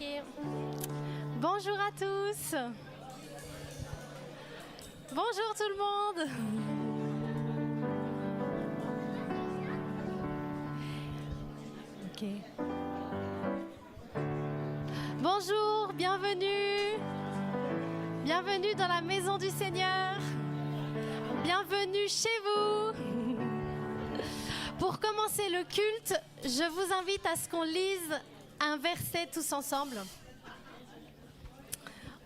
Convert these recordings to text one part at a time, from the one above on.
Ok. Bonjour à tous. Bonjour tout le monde. Ok. Bonjour, bienvenue. Bienvenue dans la maison du Seigneur. Bienvenue chez vous. Pour commencer le culte, je vous invite à ce qu'on lise un verset tous ensemble.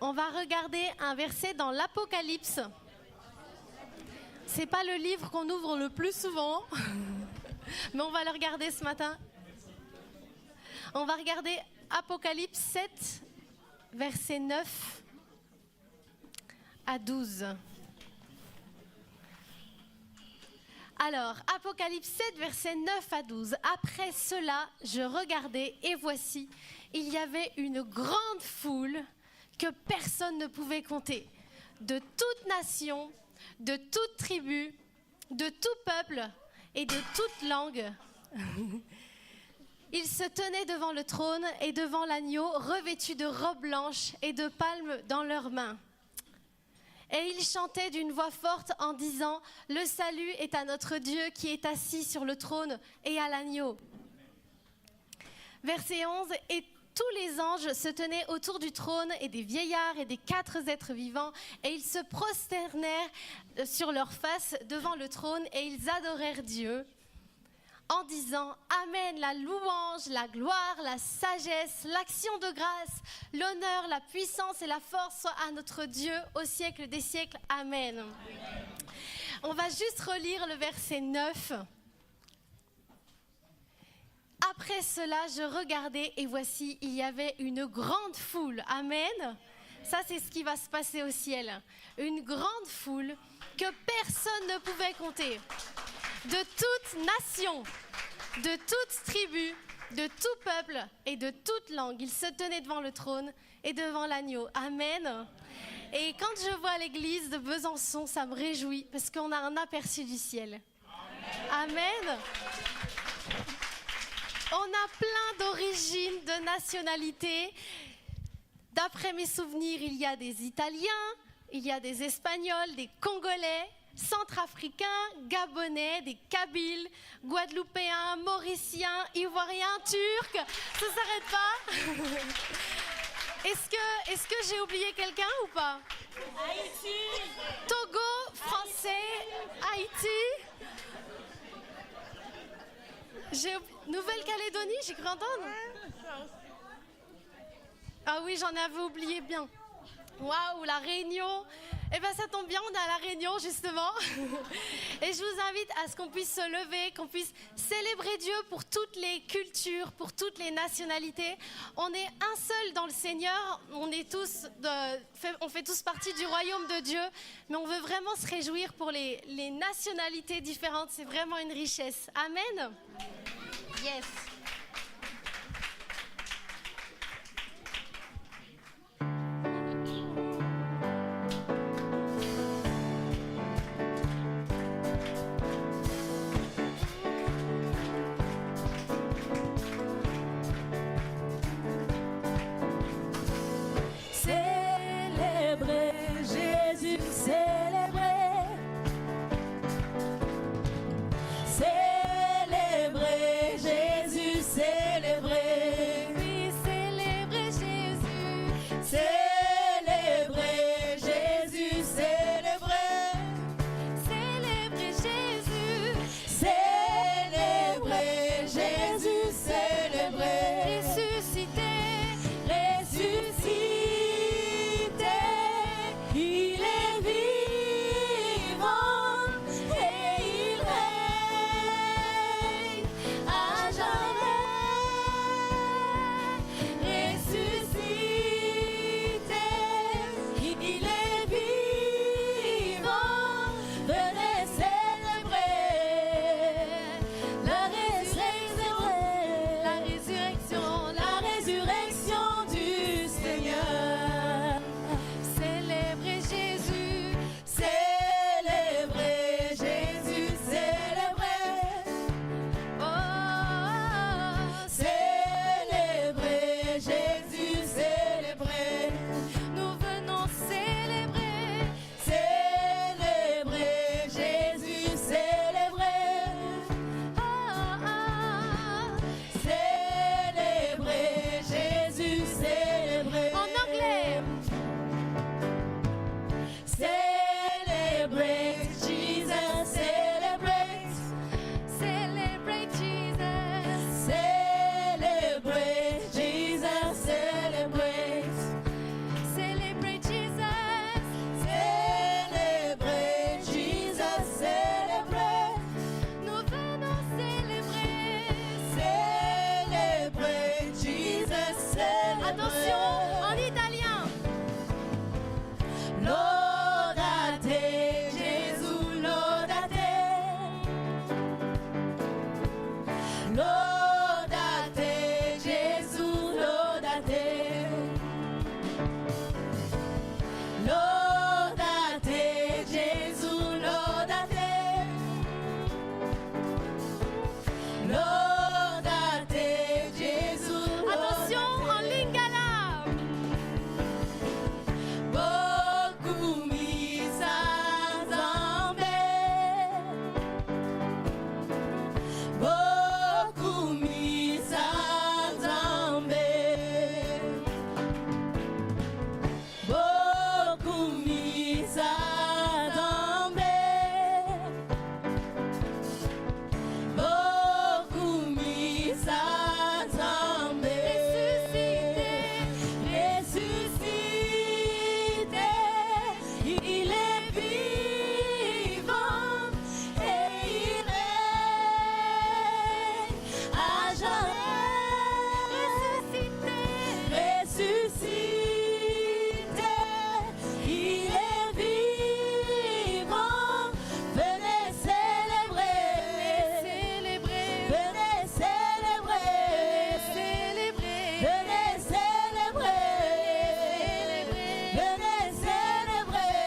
On va regarder un verset dans l'Apocalypse. C'est pas le livre qu'on ouvre le plus souvent, mais on va le regarder ce matin. On va regarder Apocalypse 7, versets 9 à 12. Alors, Apocalypse 7, versets 9 à 12. Après cela, je regardais et voici, il y avait une grande foule que personne ne pouvait compter, de toute nation, de toute tribu, de tout peuple et de toute langue. Ils se tenaient devant le trône et devant l'agneau, revêtus de robes blanches et de palmes dans leurs mains. Et ils chantaient d'une voix forte en disant « Le salut est à notre Dieu qui est assis sur le trône et à l'agneau. » Verset 11 « Et tous les anges se tenaient autour du trône et des vieillards et des 4 êtres vivants, et ils se prosternèrent sur leurs faces devant le trône et ils adorèrent Dieu en disant « Amen, la louange, la gloire, la sagesse, l'action de grâce, l'honneur, la puissance et la force soient à notre Dieu au siècle des siècles. Amen. » On va juste relire le verset 9. Après cela, je regardais et voici, il y avait une grande foule. Amen. Ça, c'est ce qui va se passer au ciel. Une grande foule que personne ne pouvait compter. De toute nation, de toute tribu, de tout peuple et de toute langue. Ils se tenaient devant le trône et devant l'agneau. Amen. Et quand je vois l'église de Besançon, ça me réjouit parce qu'on a un aperçu du ciel. Amen. On a plein d'origines, de nationalités. D'après mes souvenirs, il y a des Italiens, il y a des Espagnols, des Congolais, Centrafricains, Gabonais, des Kabyles, Guadeloupéens, Mauriciens, Ivoiriens, Turcs. Ça ne s'arrête pas. Est-ce que j'ai oublié quelqu'un ou pas? Haïti. Togo, français, Haïti. Nouvelle-Calédonie, j'ai cru entendre. Ah oui, j'en avais oublié bien. Waouh, la Réunion. Eh bien, ça tombe bien, on est à la Réunion, justement. Et je vous invite à ce qu'on puisse se lever, qu'on puisse célébrer Dieu pour toutes les cultures, pour toutes les nationalités. On est un seul dans le Seigneur. On fait tous partie du royaume de Dieu. Mais on veut vraiment se réjouir pour les nationalités différentes. C'est vraiment une richesse. Amen. Yes. Célébrez Jésus. Celebrate Jesus, celebrate. Celebrate Jesus. Celebrate Jesus, celebrate. Celebrate Jesus. Celebrate Jesus, celebrate. Nous venons célébrer. Celebrate Jesus, celebrate. Attention, en italien. Lodate Gesù, lodate. Lodate Gesù, lodate. Lodate Gesù, lodate. Lodate Gesù, Attention, en lodate. lingala. Beaucoup mis à beaucoup mis à beaucoup mis à beaucoup mis à ressuscité, il est vivant et il règne à jamais. Ressuscité, il est vivant. Venez célébrer, venez célébrer, venez célébrer, venez célébrer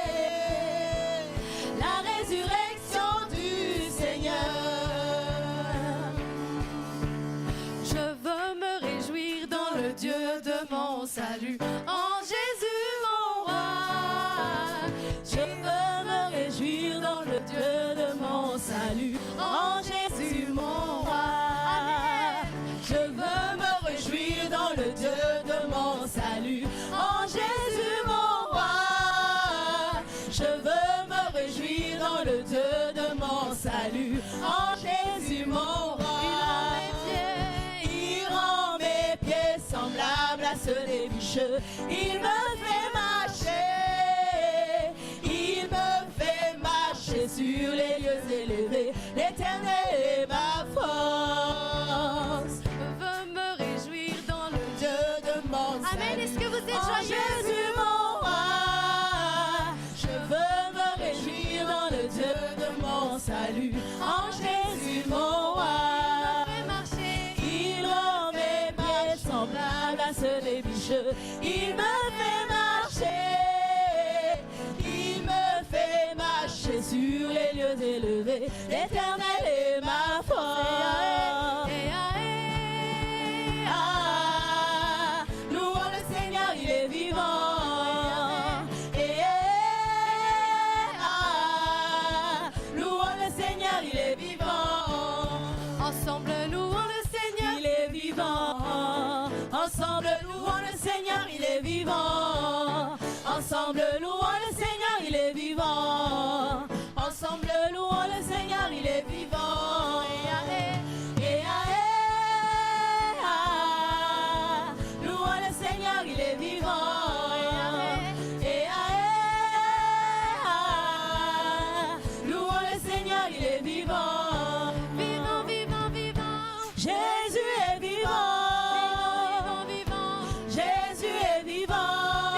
la résurrection du Seigneur. Je veux me réjouir dans le Dieu de mon salut. En Jésus mon roi. Je veux me réjouir dans le Dieu de mon salut, en Jésus mon roi. Je veux me réjouir dans le Dieu de mon salut, en Jésus mon roi. Je veux me réjouir dans le Dieu de mon salut, en Jésus mon roi. Il rend mes pieds semblables à ceux des bicheux. Il me fait marcher. Il me fait marcher sur les lieux élevés. L'Éternel est ma force. Je veux me réjouir dans le Dieu de mon Amen. salut. Est-ce que vous êtes En joyeux? Jésus mon roi. Je veux me réjouir dans le Dieu de mon salut. En Jésus mon roi. Fais marcher. Il rend mes pieds semblables à ceux des bicheux. Il me fait marcher. Il me fait marcher sur les lieux élevés. L'Éternel est ma force. Ah, louons le Seigneur, il est vivant. Ah, louons le Seigneur, il est vivant. Ensemble, louons le Seigneur. Il est vivant. Ensemble, louons le Seigneur, il est vivant. Ensemble, louons le Seigneur, il est vivant. Ensemble, louons le Seigneur, il est vivant. Louons le Seigneur, il est vivant. Louons le Seigneur, il est vivant. Vivant, vivant, vivant. Jésus est vivant. Vivant, vivant. Jésus est vivant.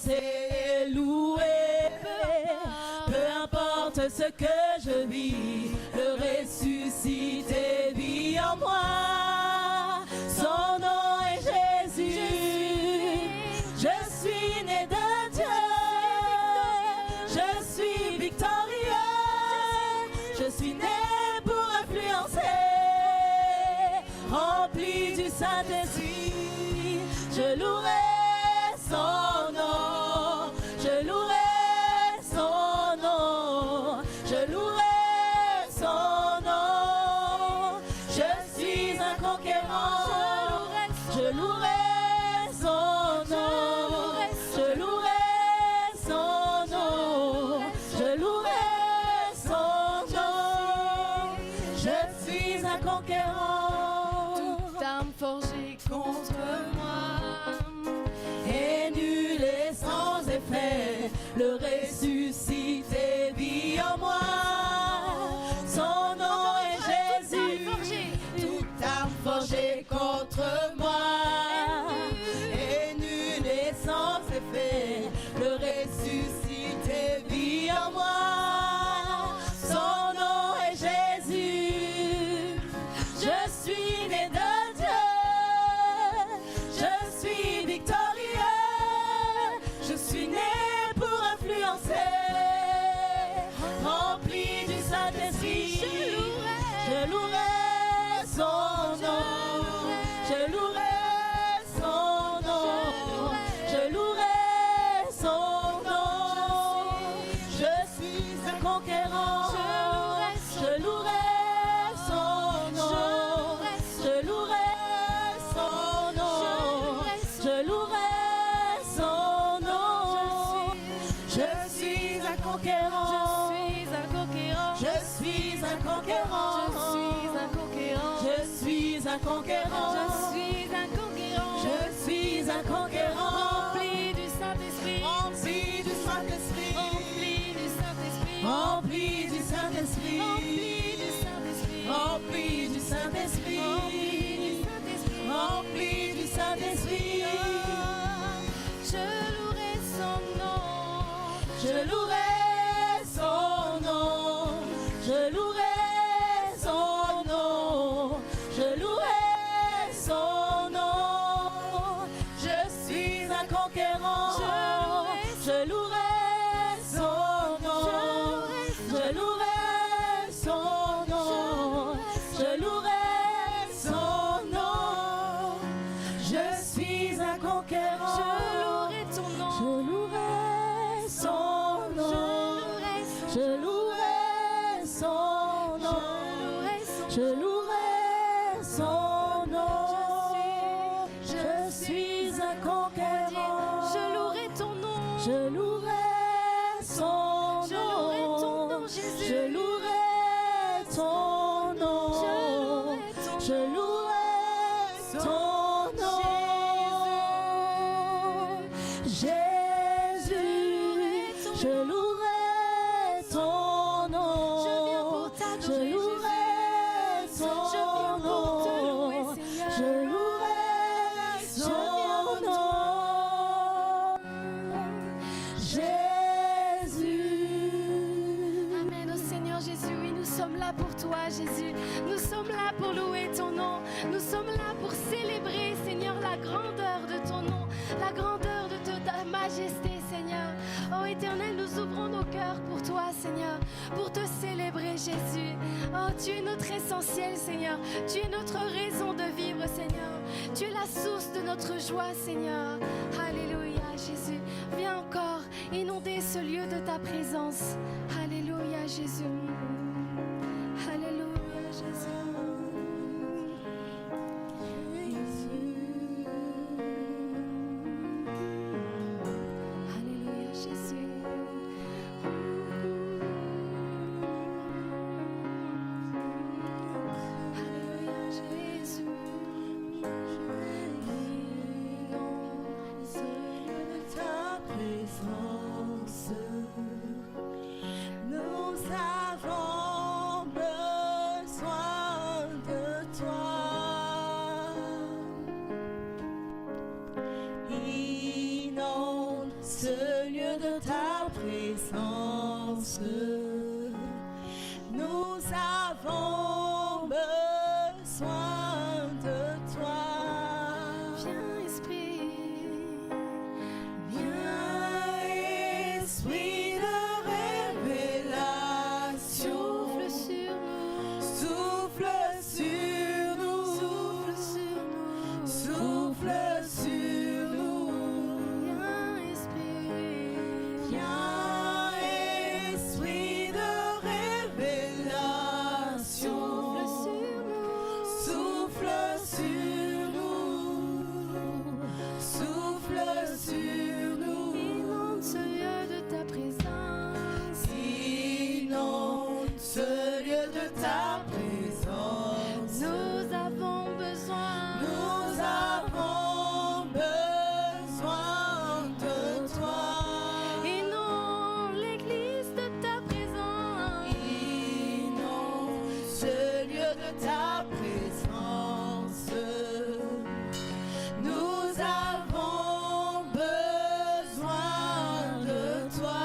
danser et louer. Peu importe ce que je vis, le ressuscité vit en moi. Son nom est Jésus. Je suis né de Dieu. Je suis victorieux. Je suis né pour influencer. Rempli du Saint-Esprit, je louerai son nom. Je louerai son nom. Je louerai son nom. Je suis un conquérant. Je louerai son nom. Je louerai son nom. Je louerai son nom. Je suis un conquérant. Toute âme forgée contre moi Et nul est sans effet, le ressuscité vit en moi. Son nom est Jésus. Toute âme forgée contre moi. Et nul est sans effet, le ressuscité vit en moi. Son nom est Jésus. Je suis né de Dieu. Je suis victorieux. Je suis né pour influencer. Rempli du Saint-Esprit. Je louerai son nom. Je louerai son nom. Je louerai son nom. Je suis un conquérant. Je louerai son nom. Je louerai son nom. Je louerai son nom. Je suis un conquérant. Je suis un conquérant. Je suis un conquérant. Je suis un conquérant. Rempli du Saint-Esprit. Rempli du Saint-Esprit. Rempli du Saint-Esprit. Rempli du Saint-Esprit. Rempli du Saint-Esprit. Rempli du Saint-Esprit. Rempli du Saint-Esprit. Je louerai son nom. Je louerai son nom. Je louerai son nom. Je louerai son nom. Je suis un conquérant. Je louerai son nom. Je louerai son nom. Je louerai son nom. Je suis un conquérant. Je louerai ton nom. Je louerai son nom. Je louerai son nom. Je louerai son nom. Je suis un conquérant. Je louerai ton nom. Je louerai son Je louerai ton nom. nom, Jésus. Je louerai ton nom. Je louerai ton nom. Jésus, je louerai ton nom. Je viens pour t'adorer, Je louerai Jésus. ton Je viens pour te louer, nom. Seigneur. Je louerai son nom. Jésus. Amen, au Seigneur Jésus, oui, nous sommes là pour toi, Jésus. Nous sommes là pour louer ton nom. Nous sommes là pour célébrer, Seigneur, la grandeur de ton nom, la grandeur de ta majesté, Seigneur. Oh Éternel, nous ouvrons nos cœurs pour toi, Seigneur, pour te célébrer, Jésus. Oh, tu es notre essentiel, Seigneur. Tu es notre raison de vivre, Seigneur. Tu es la source de notre joie, Seigneur. Alléluia, Jésus. Viens encore inonder ce lieu de ta présence. Alléluia, Jésus. Alléluia, Jésus. Alléluia, Jésus. Alléluia, Jésus. Ta présence, nous avons besoin de toi. Inonde ce présence. Nous avons besoin de toi. Viens, Esprit. Viens, Esprit de révélation. Souffle sur nous. Souffle sur nous. Souffle sur nous. Souffle sur nous. Viens, Esprit. Viens, Esprit de révélation. Souffle sur nous. Souffle sur nous. Inonde ce lieu de ta présence. Inonde ce lieu de ta présence. Nous avons besoin. Nous avons besoin de toi. Inonde l'église de ta présence. Inonde ce lieu de ta présence. Nous avons besoin de toi.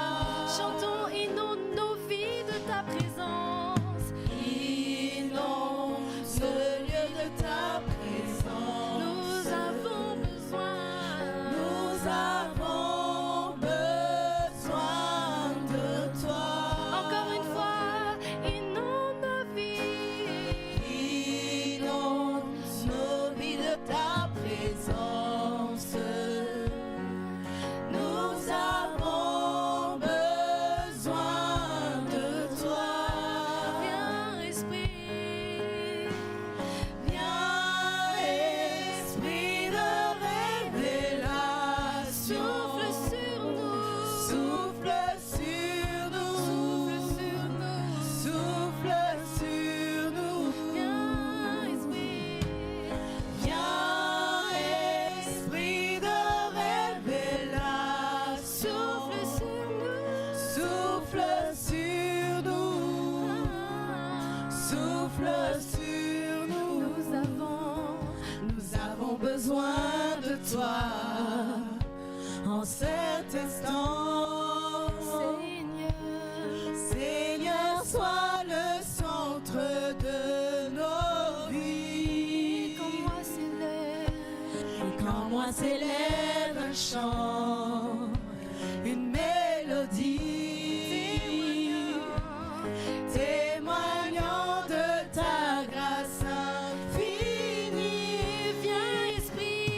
Chantons, inonde nos vies de ta présence. Inonde ce lieu de ta présence. Nous avons besoin. Nous avons besoin de toi. Encore une fois, inonde nos vies. Inonde nos vies de ta présence. Nous avons besoin de toi. Viens, Esprit. Viens, Esprit de révélation. Souffle sur nous. Souffle sur nous. Souffle sur Souffle sur nous. nous. Viens, Esprit. Viens, Esprit de révélation. Souffle sur nous. Souffle sur nous. Nous avons besoin de toi en cet instant. Seigneur, sois le centre de nos vies. Et quand moi s'élève un chant, une mélodie, témoignant de ta grâce infinie. Viens, Esprit.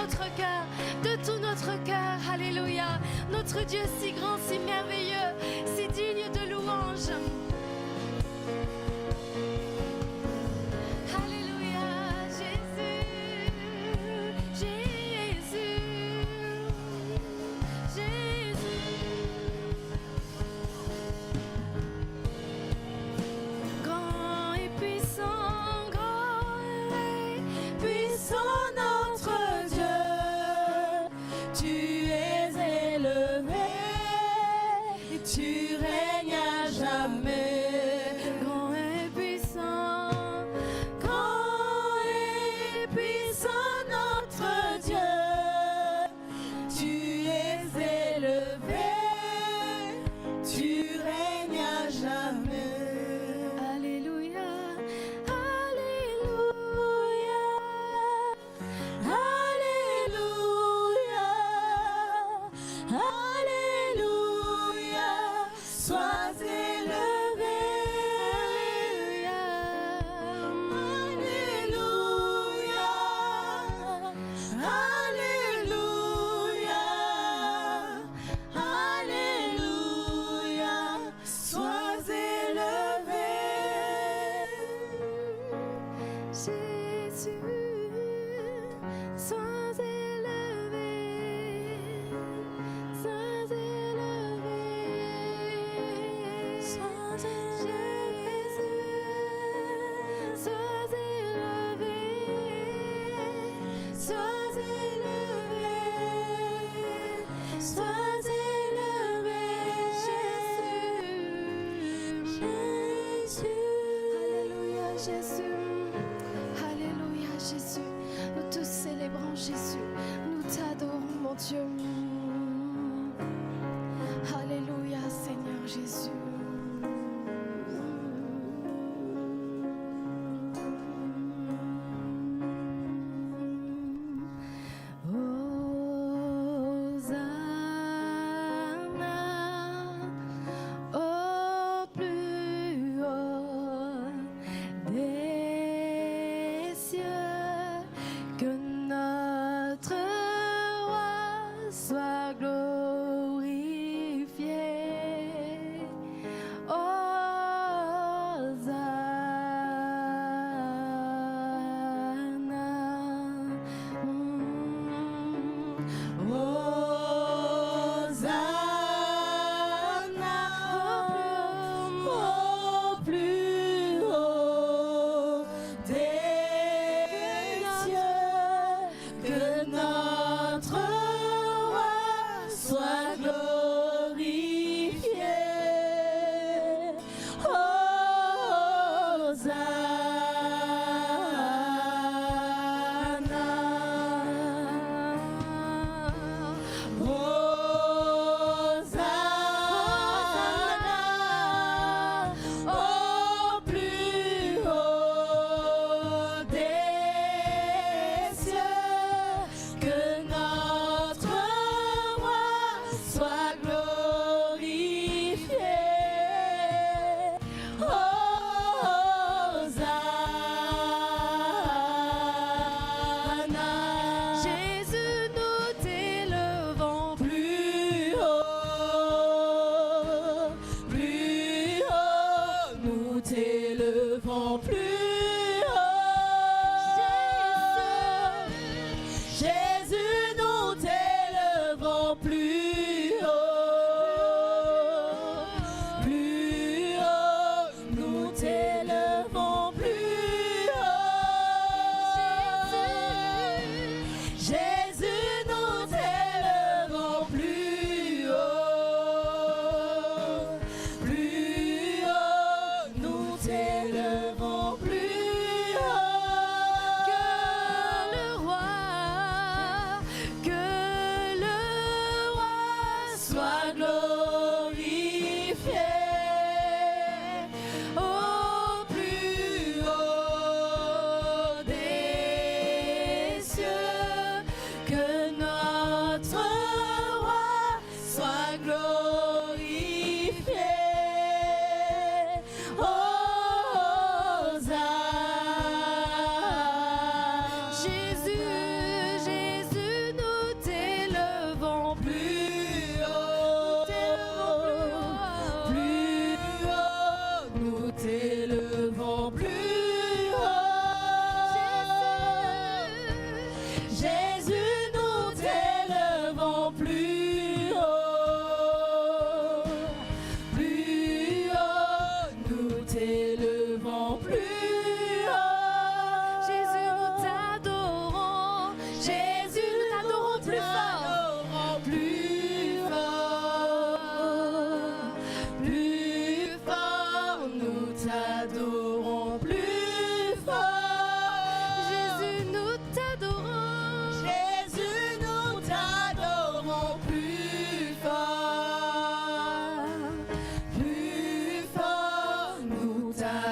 notre cœur, de tout notre cœur. Alléluia. Notre Dieu si grand, si merveilleux, si digne de louange. Alléluia, Jésus, Jésus, Jésus. Grand et puissant, notre Dieu, tu es élevé et tu règnes à jamais. Grand et puissant, notre Dieu, tu es élevé, tu règnes à jamais. Alléluia, Alléluia. Jésus, nous t'adorons, mon Dieu. Alléluia, Seigneur Jésus.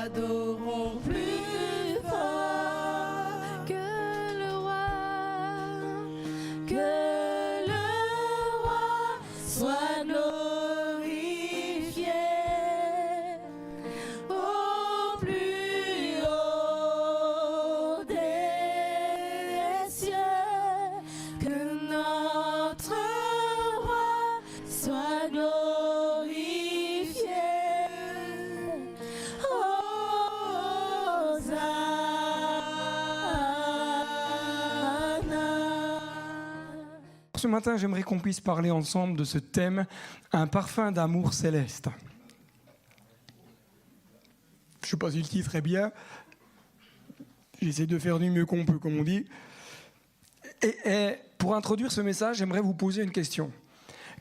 t'adorons plus fort que le roi. que le roi soit glorifié au plus haut des cieux, que notre roi soit glorifié. Hosanna. Ce matin, j'aimerais qu'on puisse parler ensemble de ce thème, un parfum d'amour céleste. Je ne sais pas si le titre est bien. J'essaie de faire du mieux qu'on peut, comme on dit. Et pour introduire ce message, j'aimerais vous poser une question.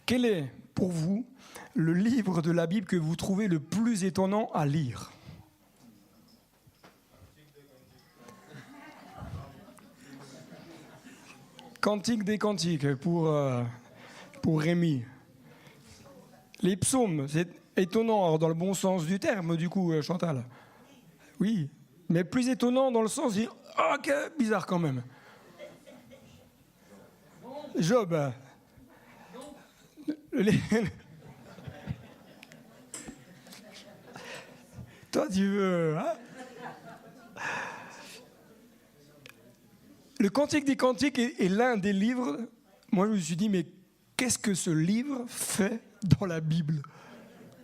Quel est, pour vous, le livre de la Bible que vous trouvez le plus étonnant à lire ? Cantique des cantiques pour Rémi. Les psaumes, c'est étonnant, alors dans le bon sens du terme, du coup, Chantal. Oui, mais plus étonnant dans le sens de dire « Ah, que bizarre quand même !» Job. Toi, tu veux... Hein? Le Cantique des Cantiques est l'un des livres. Moi, je me suis dit, mais qu'est-ce que ce livre fait dans la Bible ?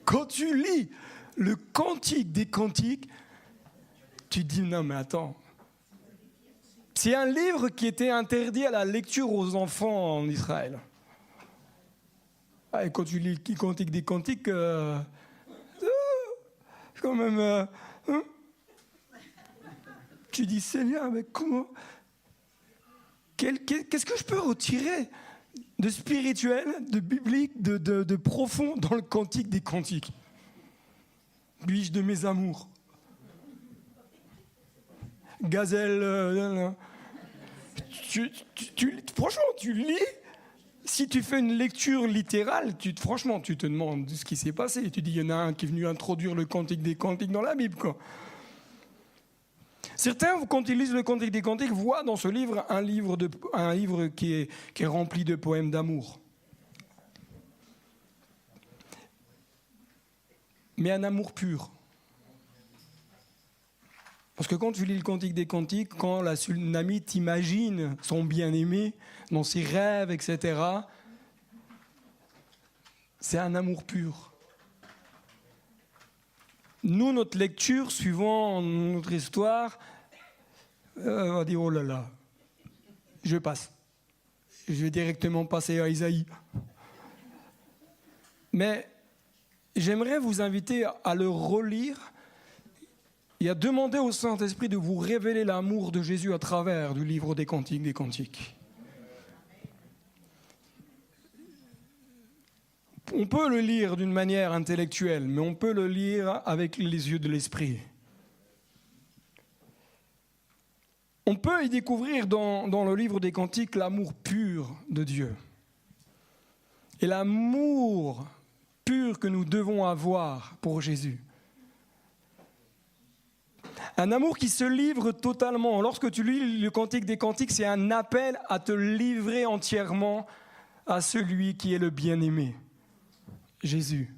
Quand tu lis le Cantique des Cantiques, tu te dis, non, mais attends. C'est un livre qui était interdit à la lecture aux enfants en Israël. Et quand tu lis le Cantique des Cantiques, quand même, hein? Tu dis, Seigneur, mais comment... Qu'est-ce que je peux retirer de spirituel, de biblique, de profond dans le Cantique des Cantiques ? Puis-je de mes amours ? Gazelle, franchement, tu lis. Si tu fais une lecture littérale, franchement, tu te demandes ce qui s'est passé. Tu dis, il y en a un qui est venu introduire le Cantique des Cantiques dans la Bible, quoi. Certains, quand ils lisent le Cantique des Cantiques, voient dans ce livre un livre qui est rempli de poèmes d'amour. Mais un amour pur. Parce que quand tu lis le Cantique des Cantiques, quand la Sunamite imagine son bien-aimé dans ses rêves, etc., c'est un amour pur. Nous, notre lecture, suivant notre histoire, on va dire, oh là là, je passe. Je vais directement passer à Isaïe. Mais j'aimerais vous inviter à le relire et à demander au Saint-Esprit de vous révéler l'amour de Jésus à travers du livre des Cantiques des Cantiques. On peut le lire d'une manière intellectuelle, mais on peut le lire avec les yeux de l'esprit. On peut y découvrir dans le livre des Cantiques l'amour pur de Dieu. Et l'amour pur que nous devons avoir pour Jésus. Un amour qui se livre totalement. Lorsque tu lis le Cantique des Cantiques, c'est un appel à te livrer entièrement à celui qui est le bien-aimé. Jésus.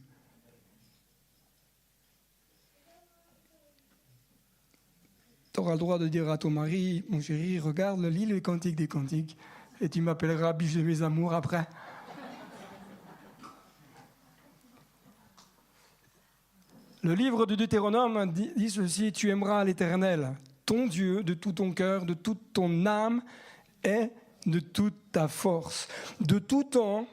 Tu auras le droit de dire à ton mari, mon chéri, regarde, lis le Cantique des Cantiques et tu m'appelleras biche de mes amours après. Le livre de Deutéronome dit ceci, tu aimeras l'Éternel, ton Dieu, de tout ton cœur, de toute ton âme et de toute ta force. De tout temps,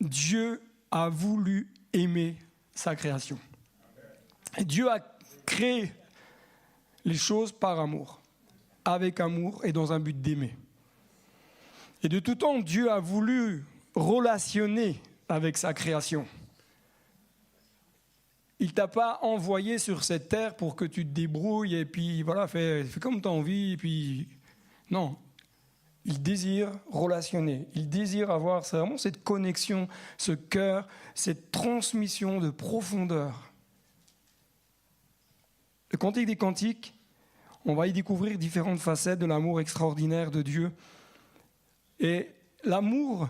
Dieu a voulu aimer sa création. Et Dieu a créé les choses par amour, avec amour et dans un but d'aimer. Et de tout temps, Dieu a voulu relationner avec sa création. Il ne t'a pas envoyé sur cette terre pour que tu te débrouilles et puis voilà, fais comme tu as envie. Et puis... Non, il désire relationner, il désire avoir vraiment cette connexion, ce cœur, cette transmission de profondeur. Le Cantique des Cantiques, on va y découvrir différentes facettes de l'amour extraordinaire de Dieu. Et l'amour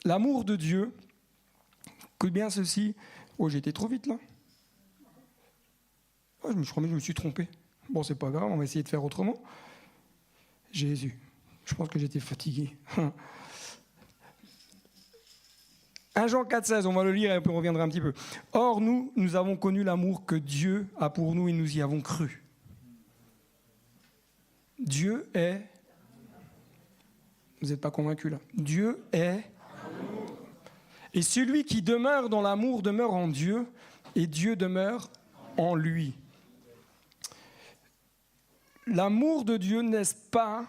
de Dieu, écoute bien ceci. Oh, j'ai été trop vite là. Oh, je crois que je me suis trompé. Bon, c'est pas grave, on va essayer de faire autrement. Jésus, je pense que j'étais fatigué. 1 Jean 4,16, on va le lire et puis on reviendra un petit peu. Or, nous avons connu l'amour que Dieu a pour nous et nous y avons cru. Dieu est... Vous n'êtes pas convaincus là. Dieu est... Et celui qui demeure dans l'amour demeure en Dieu et Dieu demeure en lui. L'amour de Dieu, n'est-ce pas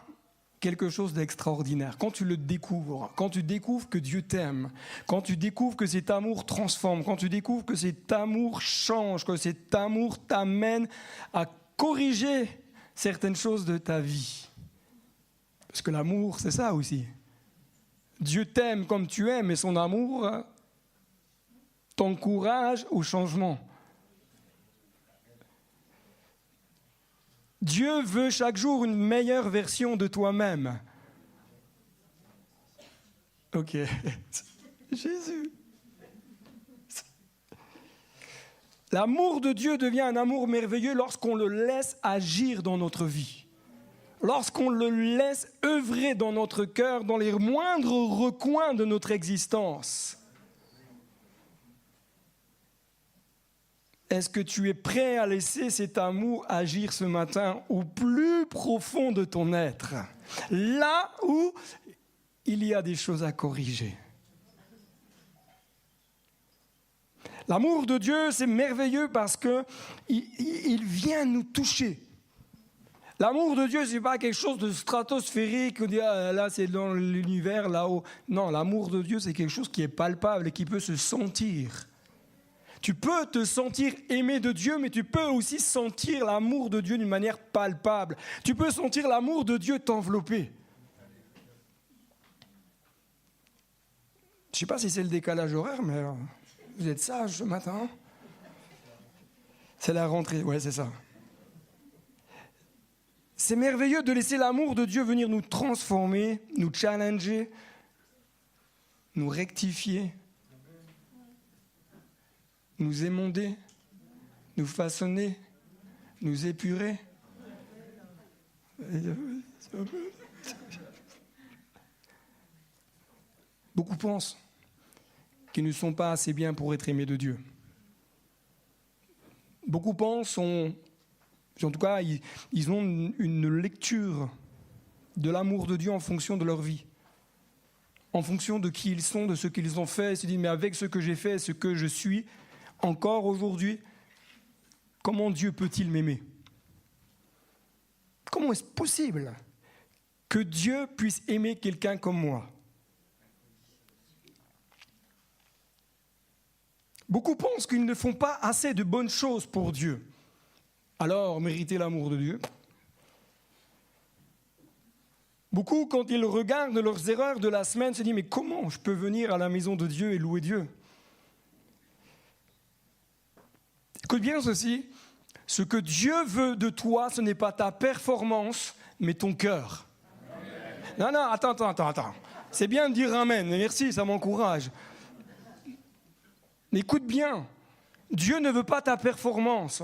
quelque chose d'extraordinaire? Quand tu le découvres, quand tu découvres que Dieu t'aime, quand tu découvres que cet amour transforme, quand tu découvres que cet amour change, que cet amour t'amène à corriger certaines choses de ta vie. Parce que l'amour, c'est ça aussi. Dieu t'aime comme tu es, mais son amour t'encourage au changement. Dieu veut chaque jour une meilleure version de toi-même. Ok. Jésus. L'amour de Dieu devient un amour merveilleux lorsqu'on le laisse agir dans notre vie. Lorsqu'on le laisse œuvrer dans notre cœur, dans les moindres recoins de notre existence. Est-ce que tu es prêt à laisser cet amour agir ce matin au plus profond de ton être, là où il y a des choses à corriger? L'amour de Dieu, c'est merveilleux parce qu'il vient nous toucher. L'amour de Dieu, ce n'est pas quelque chose de stratosphérique, on dit ah, là c'est dans l'univers, là-haut. Non, l'amour de Dieu, c'est quelque chose qui est palpable et qui peut se sentir. Tu peux te sentir aimé de Dieu, mais tu peux aussi sentir l'amour de Dieu d'une manière palpable. Tu peux sentir l'amour de Dieu t'envelopper. Je ne sais pas si c'est le décalage horaire, mais vous êtes sages ce matin. C'est la rentrée, ouais, c'est ça. C'est merveilleux de laisser l'amour de Dieu venir nous transformer, nous challenger, nous rectifier, nous émonder, nous façonner, nous épurer. Beaucoup pensent qu'ils ne sont pas assez bien pour être aimés de Dieu. Beaucoup pensent, en tout cas, ils ont une lecture de l'amour de Dieu en fonction de leur vie, en fonction de qui ils sont, de ce qu'ils ont fait. Ils se disent, mais avec ce que j'ai fait, ce que je suis, encore aujourd'hui, comment Dieu peut-il m'aimer? Comment est-ce possible que Dieu puisse aimer quelqu'un comme moi? Beaucoup pensent qu'ils ne font pas assez de bonnes choses pour Dieu. Alors, mériter l'amour de Dieu. Beaucoup, quand ils regardent leurs erreurs de la semaine, se disent, mais comment je peux venir à la maison de Dieu et louer Dieu? Écoute bien ceci, ce que Dieu veut de toi, ce n'est pas ta performance, mais ton cœur. Amen. Non, attends. C'est bien de dire amen, merci, ça m'encourage. Mais écoute bien, Dieu ne veut pas ta performance.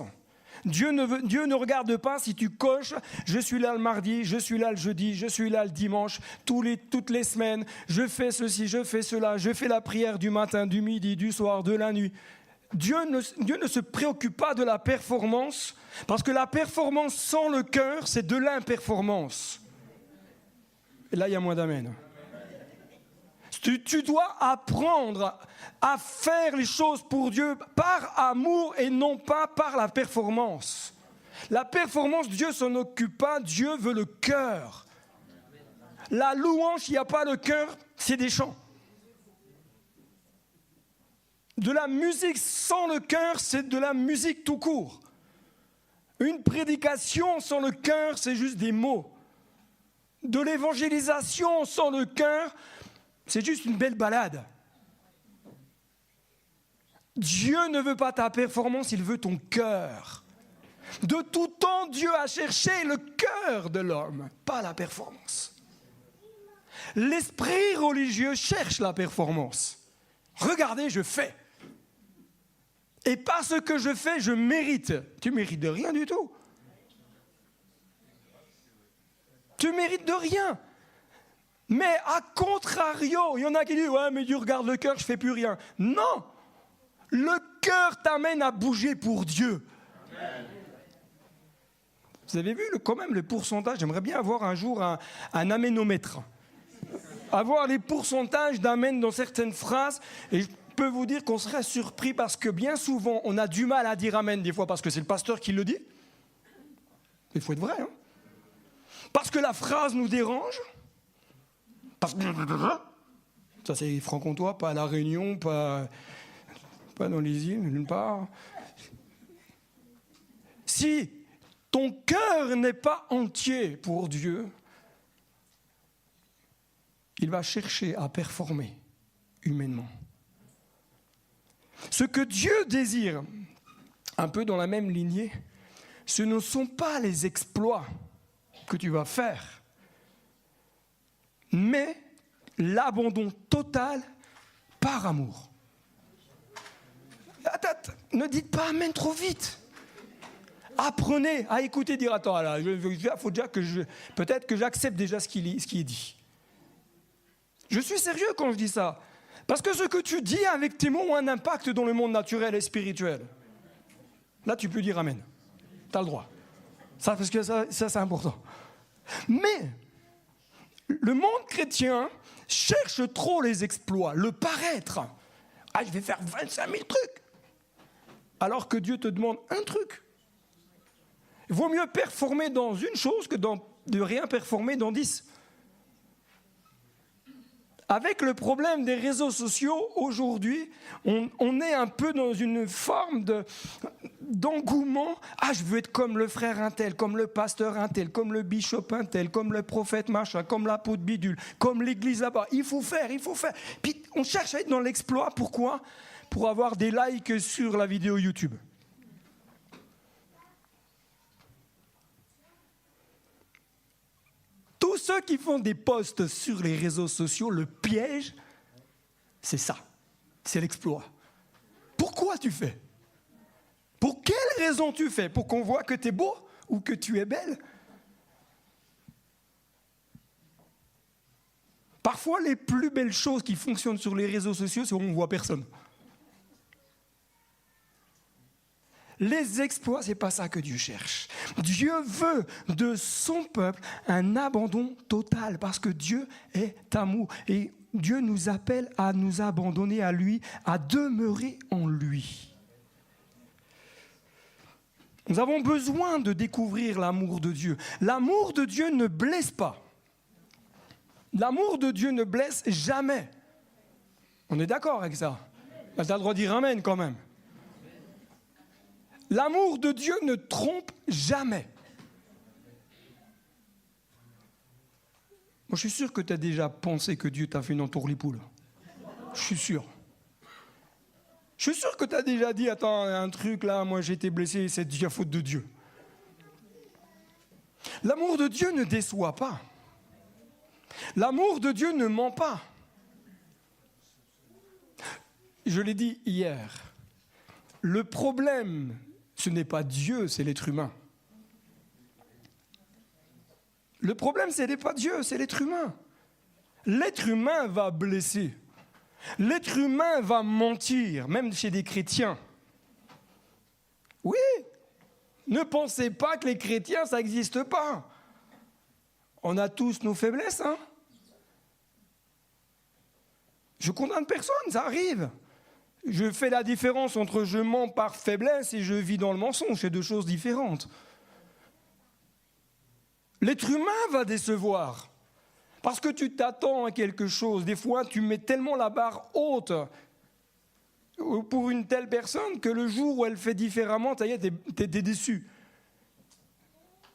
Dieu ne regarde pas si tu coches, je suis là le mardi, je suis là le jeudi, je suis là le dimanche, toutes les semaines, je fais ceci, je fais cela, je fais la prière du matin, du midi, du soir, de la nuit. Dieu ne se préoccupe pas de la performance, parce que la performance sans le cœur, c'est de l'imperformance. Et là, il y a moins d'amen. Tu dois apprendre à faire les choses pour Dieu par amour et non pas par la performance. La performance, Dieu s'en occupe pas, Dieu veut le cœur. La louange, il n'y a pas le cœur, c'est des chants. De la musique sans le cœur, c'est de la musique tout court. Une prédication sans le cœur, c'est juste des mots. De l'évangélisation sans le cœur, c'est juste une belle balade. Dieu ne veut pas ta performance, il veut ton cœur. De tout temps, Dieu a cherché le cœur de l'homme, pas la performance. L'esprit religieux cherche la performance. Regardez, je fais. Et parce que je fais, je mérite. Tu mérites de rien du tout. Tu mérites de rien. Mais à contrario, il y en a qui disent « Ouais, mais Dieu regarde le cœur, je ne fais plus rien. » Non. Le cœur t'amène à bouger pour Dieu. Amen. Vous avez vu quand même le pourcentage? J'aimerais bien avoir un jour un aménomètre. Avoir les pourcentages d'amène dans certaines phrases. Et je peux vous dire qu'on serait surpris parce que bien souvent, on a du mal à dire amen des fois parce que c'est le pasteur qui le dit. Il faut être vrai. Hein, parce que la phrase nous dérange. Parce que... Ça c'est franc-comtois, pas à La Réunion, pas dans les îles, nulle part. Si ton cœur n'est pas entier pour Dieu, il va chercher à performer humainement. Ce que Dieu désire, un peu dans la même lignée, ce ne sont pas les exploits que tu vas faire, mais l'abandon total par amour. Attends, ne dites pas amen trop vite. Apprenez à écouter, dire attends, là, faut déjà que peut-être que j'accepte déjà ce qui est dit. Je suis sérieux quand je dis ça. Parce que ce que tu dis avec tes mots ont un impact dans le monde naturel et spirituel. Là, tu peux dire amen. Tu as le droit. Ça, parce que ça, c'est important. Mais le monde chrétien cherche trop les exploits, le paraître. Ah, je vais faire 25 000 trucs. Alors que Dieu te demande un truc. Il vaut mieux performer dans une chose que de rien performer dans 10. Avec le problème des réseaux sociaux, aujourd'hui, on est un peu dans une forme d'engouement. Ah, je veux être comme le frère un tel, comme le pasteur un tel, comme le bishop un tel, comme le prophète machin, comme l'apôtre bidule, comme l'église là-bas. Il faut faire. Puis on cherche à être dans l'exploit. Pourquoi ? Pour avoir des likes sur la vidéo YouTube. Tous ceux qui font des posts sur les réseaux sociaux, le piège, c'est ça. C'est l'exploit. Pourquoi tu fais ? Pour quelle raison tu fais ? Pour qu'on voit que tu es beau ou que tu es belle ? Parfois, les plus belles choses qui fonctionnent sur les réseaux sociaux, c'est où on ne voit personne. Les exploits, ce n'est pas ça que Dieu cherche. Dieu veut de son peuple un abandon total parce que Dieu est amour. Et Dieu nous appelle à nous abandonner à lui, à demeurer en lui. Nous avons besoin de découvrir l'amour de Dieu. L'amour de Dieu ne blesse pas. L'amour de Dieu ne blesse jamais. On est d'accord avec ça ? Tu as le droit de dire amen quand même. L'amour de Dieu ne trompe jamais. Moi, je suis sûr que tu as déjà pensé que Dieu t'a fait une entourlipoule. Je suis sûr. Je suis sûr que tu as déjà dit, attends, un truc là, moi j'ai été blessé, c'est déjà faute de Dieu. L'amour de Dieu ne déçoit pas. L'amour de Dieu ne ment pas. Je l'ai dit hier. Le problème, ce n'est pas Dieu, c'est l'être humain. Le problème, ce n'est pas Dieu, c'est l'être humain. L'être humain va blesser. L'être humain va mentir, même chez des chrétiens. Oui, ne pensez pas que les chrétiens, ça n'existe pas. On a tous nos faiblesses, hein. Je condamne personne, ça arrive. Je fais la différence entre je mens par faiblesse et je vis dans le mensonge, c'est deux choses différentes. L'être humain va décevoir. Parce que tu t'attends à quelque chose. Des fois, tu mets tellement la barre haute pour une telle personne que le jour où elle fait différemment, t'es déçu.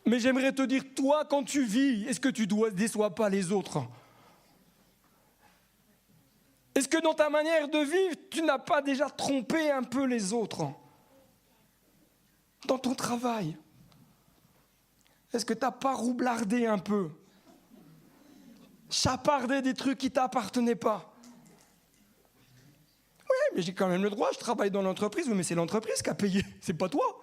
Mais j'aimerais te dire, toi, quand tu vis, est-ce que tu ne déçois pas les autres ? Est-ce que dans ta manière de vivre, tu n'as pas déjà trompé un peu les autres ? Dans ton travail, Est-ce que tu n'as pas roublardé un peu? Chapardé des trucs qui ne t'appartenaient pas? Oui, mais j'ai quand même le droit, je travaille dans l'entreprise. Oui, mais c'est l'entreprise qui a payé, c'est pas toi.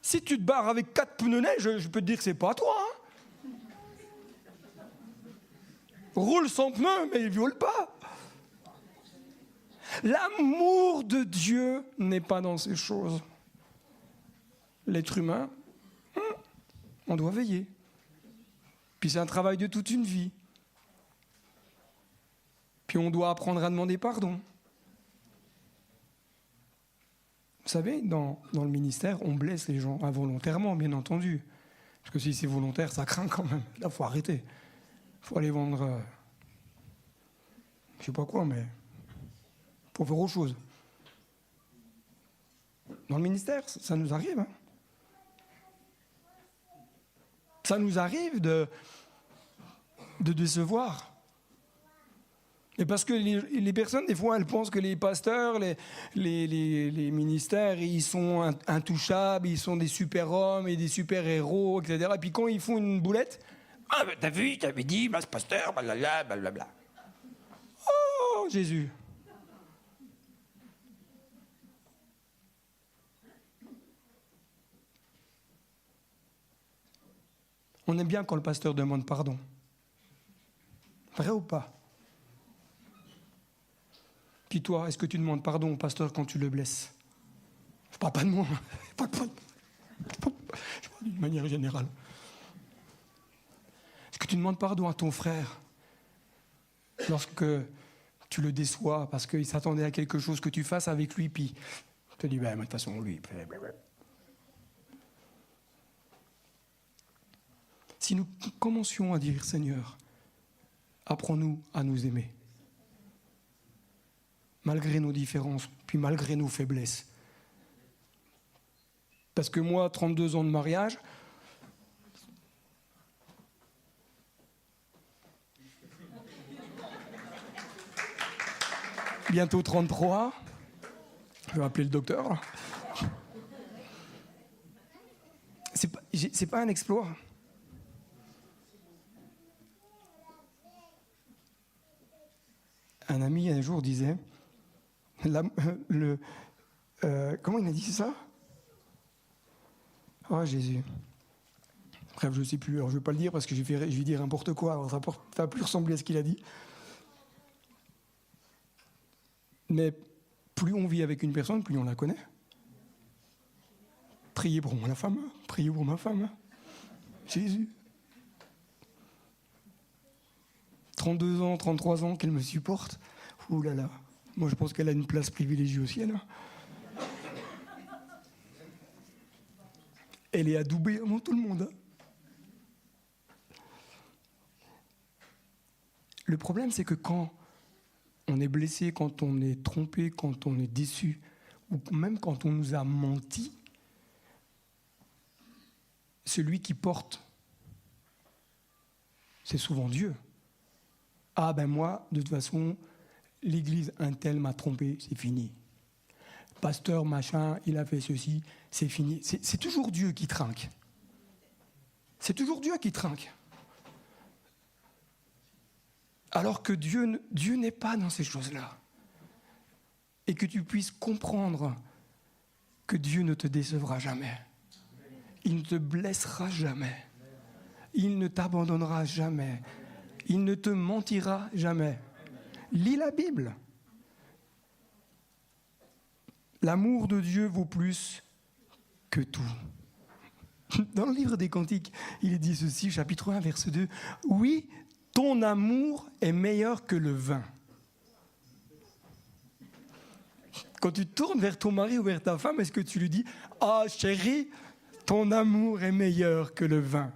Si tu te barres avec 4 pneus neige, je peux te dire que c'est pas toi. Hein. Roule sans pneus, mais il viole pas. L'amour de Dieu n'est pas dans ces choses. L'être humain, on doit veiller. Puis c'est un travail de toute une vie. Puis on doit apprendre à demander pardon. Vous savez, dans le ministère, on blesse les gens involontairement, bien entendu. Parce que si c'est volontaire, ça craint quand même. Là, il faut arrêter. Il faut aller vendre, je sais pas quoi, mais il faut faire autre chose. Dans le ministère, ça nous arrive. Hein. Ça nous arrive de décevoir. Et parce que les personnes, des fois, elles pensent que les pasteurs, les ministères, ils sont intouchables, ils sont des super-hommes et des super-héros, etc. Et puis quand ils font une boulette, « Ah, ben t'as vu, t'avais dit, ce pasteur, blablabla, blablabla. » Oh, Jésus! On aime bien quand le pasteur demande pardon. Vrai ou pas? Puis toi, est-ce que tu demandes pardon au pasteur quand tu le blesses? Je parle pas de moi, je parle d'une manière générale. Est-ce que tu demandes pardon à ton frère lorsque tu le déçois parce qu'il s'attendait à quelque chose que tu fasses avec lui, puis tu te dis, de toute façon, lui... Si nous commencions à dire, Seigneur, apprends-nous à nous aimer. Malgré nos différences, puis malgré nos faiblesses. Parce que moi, 32 ans de mariage, bientôt 33, je vais appeler le docteur. C'est pas un exploit. Un ami un jour disait, comment il a dit ça? Oh Jésus. Bref, je ne sais plus, alors je ne vais pas le dire parce que je vais dire n'importe quoi, alors ça ne va plus ressembler à ce qu'il a dit. Mais plus on vit avec une personne, plus on la connaît. Priez pour ma femme, priez pour ma femme. Jésus. 32 ans, 33 ans qu'elle me supporte. Ouh là là. Moi, je pense qu'elle a une place privilégiée au ciel. Elle est adoubée avant tout le monde. Le problème, c'est que quand on est blessé, quand on est trompé, quand on est déçu, ou même quand on nous a menti, celui qui porte, c'est souvent Dieu. Ah ben moi, de toute façon, l'église un tel m'a trompé, c'est fini. Pasteur machin, il a fait ceci, c'est fini. C'est toujours Dieu qui trinque. C'est toujours Dieu qui trinque. Alors que Dieu n'est pas dans ces choses-là. Et que tu puisses comprendre que Dieu ne te décevra jamais. Il ne te blessera jamais. Il ne t'abandonnera jamais. Il ne te mentira jamais. Lis la Bible. L'amour de Dieu vaut plus que tout. Dans le livre des Cantiques, il est dit ceci, chapitre 1, verset 2. Oui, ton amour est meilleur que le vin. Quand tu tournes vers ton mari ou vers ta femme, est-ce que tu lui dis « Ah, chérie, ton amour est meilleur que le vin ».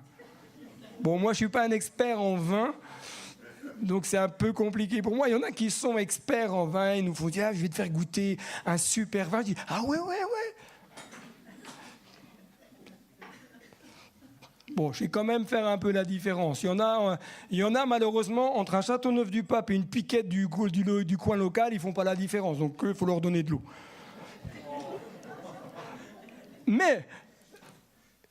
Bon, moi, je ne suis pas un expert en vin, donc c'est un peu compliqué pour moi. Il y en a qui sont experts en vin, ils nous font dire « Ah, je vais te faire goûter un super vin ». Je dis « Ah ouais. » Bon, je vais quand même faire un peu la différence. Il y en a malheureusement, entre un Châteauneuf-du-Pape et une piquette du coin local, ils ne font pas la différence. Donc, il faut leur donner de l'eau. Mais,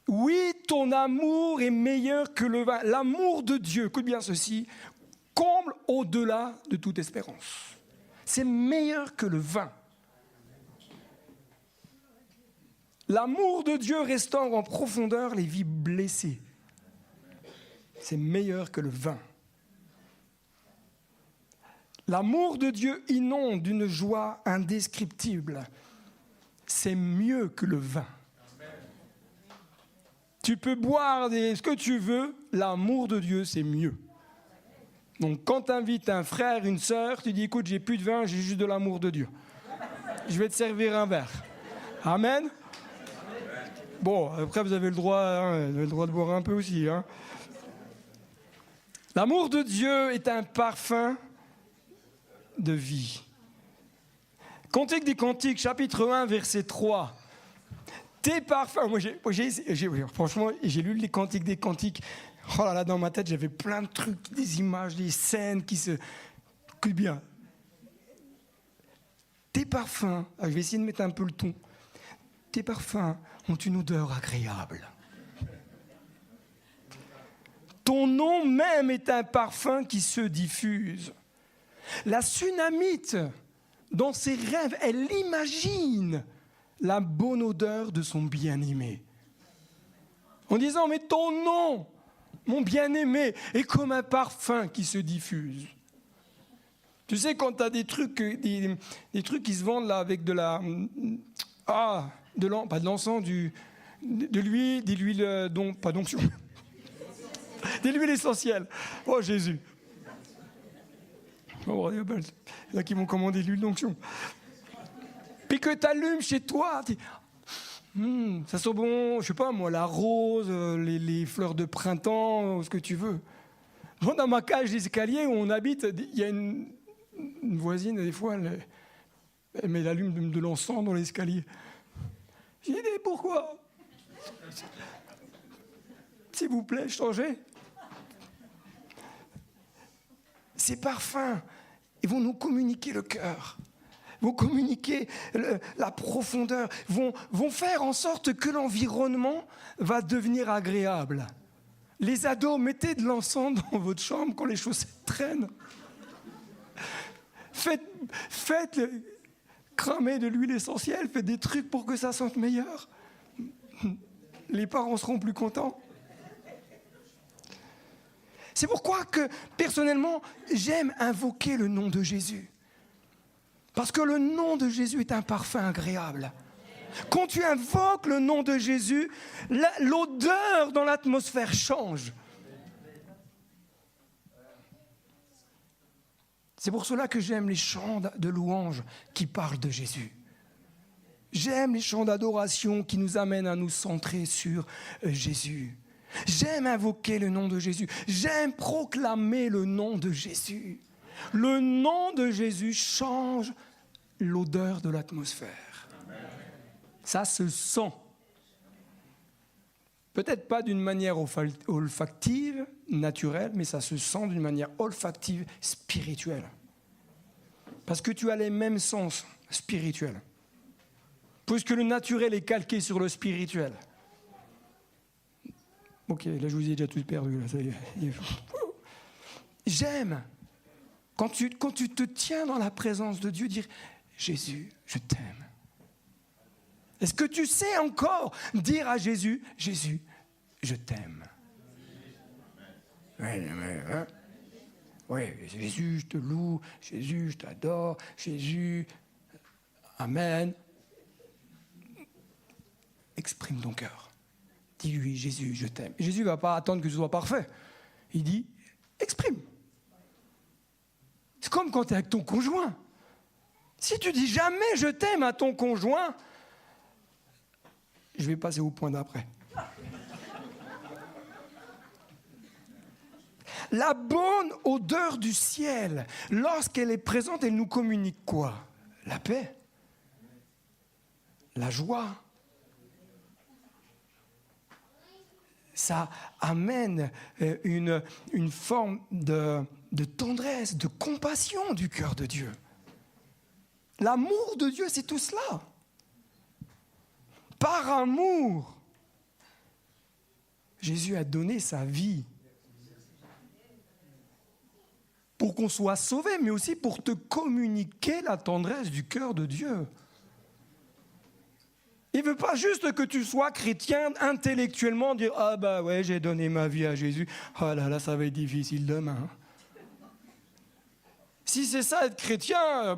Oui, ton amour est meilleur que le vin. L'amour de Dieu, écoute bien ceci, comble au-delà de toute espérance. C'est meilleur que le vin. L'amour de Dieu restaure en profondeur les vies blessées. C'est meilleur que le vin. L'amour de Dieu inonde d'une joie indescriptible. C'est mieux que le vin. Tu peux boire ce que tu veux, l'amour de Dieu, c'est mieux. Donc quand tu invites un frère, une sœur, tu dis, écoute, j'ai plus de vin, j'ai juste de l'amour de Dieu. Je vais te servir un verre. Amen. Bon, après vous avez le droit, de boire un peu aussi. Hein. L'amour de Dieu est un parfum de vie. Cantique des Cantiques, chapitre 1, verset 3. Tes parfums, franchement, j'ai lu les Cantiques des Cantiques. Oh là là, dans ma tête, j'avais plein de trucs, des images, des scènes qui se... Écoute bien. Tes parfums, je vais essayer de mettre un peu le ton. Tes parfums ont une odeur agréable. Ton nom même est un parfum qui se diffuse. La Sunamite, dans ses rêves, elle imagine la bonne odeur de son bien-aimé. En disant, mais ton nom, mon bien-aimé, est comme un parfum qui se diffuse. Tu sais, quand tu as des trucs qui se vendent là avec de la... pas de l'encens, de l'huile, de l'huile, pas d'onction. De l'huile essentielle. Oh Jésus. Oh, il y en a qui m'ont commandé l'huile d'onction. Puis que tu allumes chez toi, ça sent bon, je sais pas moi, la rose, les fleurs de printemps, ce que tu veux. Dans ma cage d'escalier où on habite, il y a une voisine, des fois, elle met l'allume de l'encens dans l'escalier. J'ai dit, pourquoi? S'il vous plaît, changez. Ces parfums, ils vont nous communiquer le cœur, vont communiquer la profondeur, vont faire en sorte que l'environnement va devenir agréable. Les ados, mettez de l'encens dans votre chambre quand les chaussettes traînent. Faites cramer de l'huile essentielle, faites des trucs pour que ça sente meilleur. Les parents seront plus contents. C'est pourquoi que, personnellement, j'aime invoquer le nom de Jésus. Parce que le nom de Jésus est un parfum agréable. Quand tu invoques le nom de Jésus, l'odeur dans l'atmosphère change. C'est pour cela que j'aime les chants de louange qui parlent de Jésus. J'aime les chants d'adoration qui nous amènent à nous centrer sur Jésus. J'aime invoquer le nom de Jésus. J'aime proclamer le nom de Jésus. Le nom de Jésus change l'odeur de l'atmosphère. Ça se sent. Peut-être pas d'une manière olfactive, naturelle, mais ça se sent d'une manière olfactive, spirituelle. Parce que tu as les mêmes sens spirituels. Puisque le naturel est calqué sur le spirituel. Ok, là je vous ai déjà tous perdu. Là, ça y est. J'aime quand tu te tiens dans la présence de Dieu, dire Jésus, je t'aime. Est-ce que tu sais encore dire à Jésus, Jésus, je t'aime? Oui, Jésus, je te loue, Jésus, je t'adore, Jésus, Amen. Exprime ton cœur. Dis-lui, Jésus, je t'aime. Jésus ne va pas attendre que ce soit parfait. Il dit, exprime. C'est comme quand tu es avec ton conjoint. Si tu dis jamais je t'aime à ton conjoint, je vais passer au point d'après. La bonne odeur du ciel, lorsqu'elle est présente, elle nous communique quoi? La paix, la joie. Ça amène une forme de tendresse, de compassion du cœur de Dieu. L'amour de Dieu, c'est tout cela. Par amour, Jésus a donné sa vie pour qu'on soit sauvé, mais aussi pour te communiquer la tendresse du cœur de Dieu. Il ne veut pas juste que tu sois chrétien intellectuellement, dire « Ah bah ouais, j'ai donné ma vie à Jésus. Ah là là, ça va être difficile demain. » Si c'est ça être chrétien,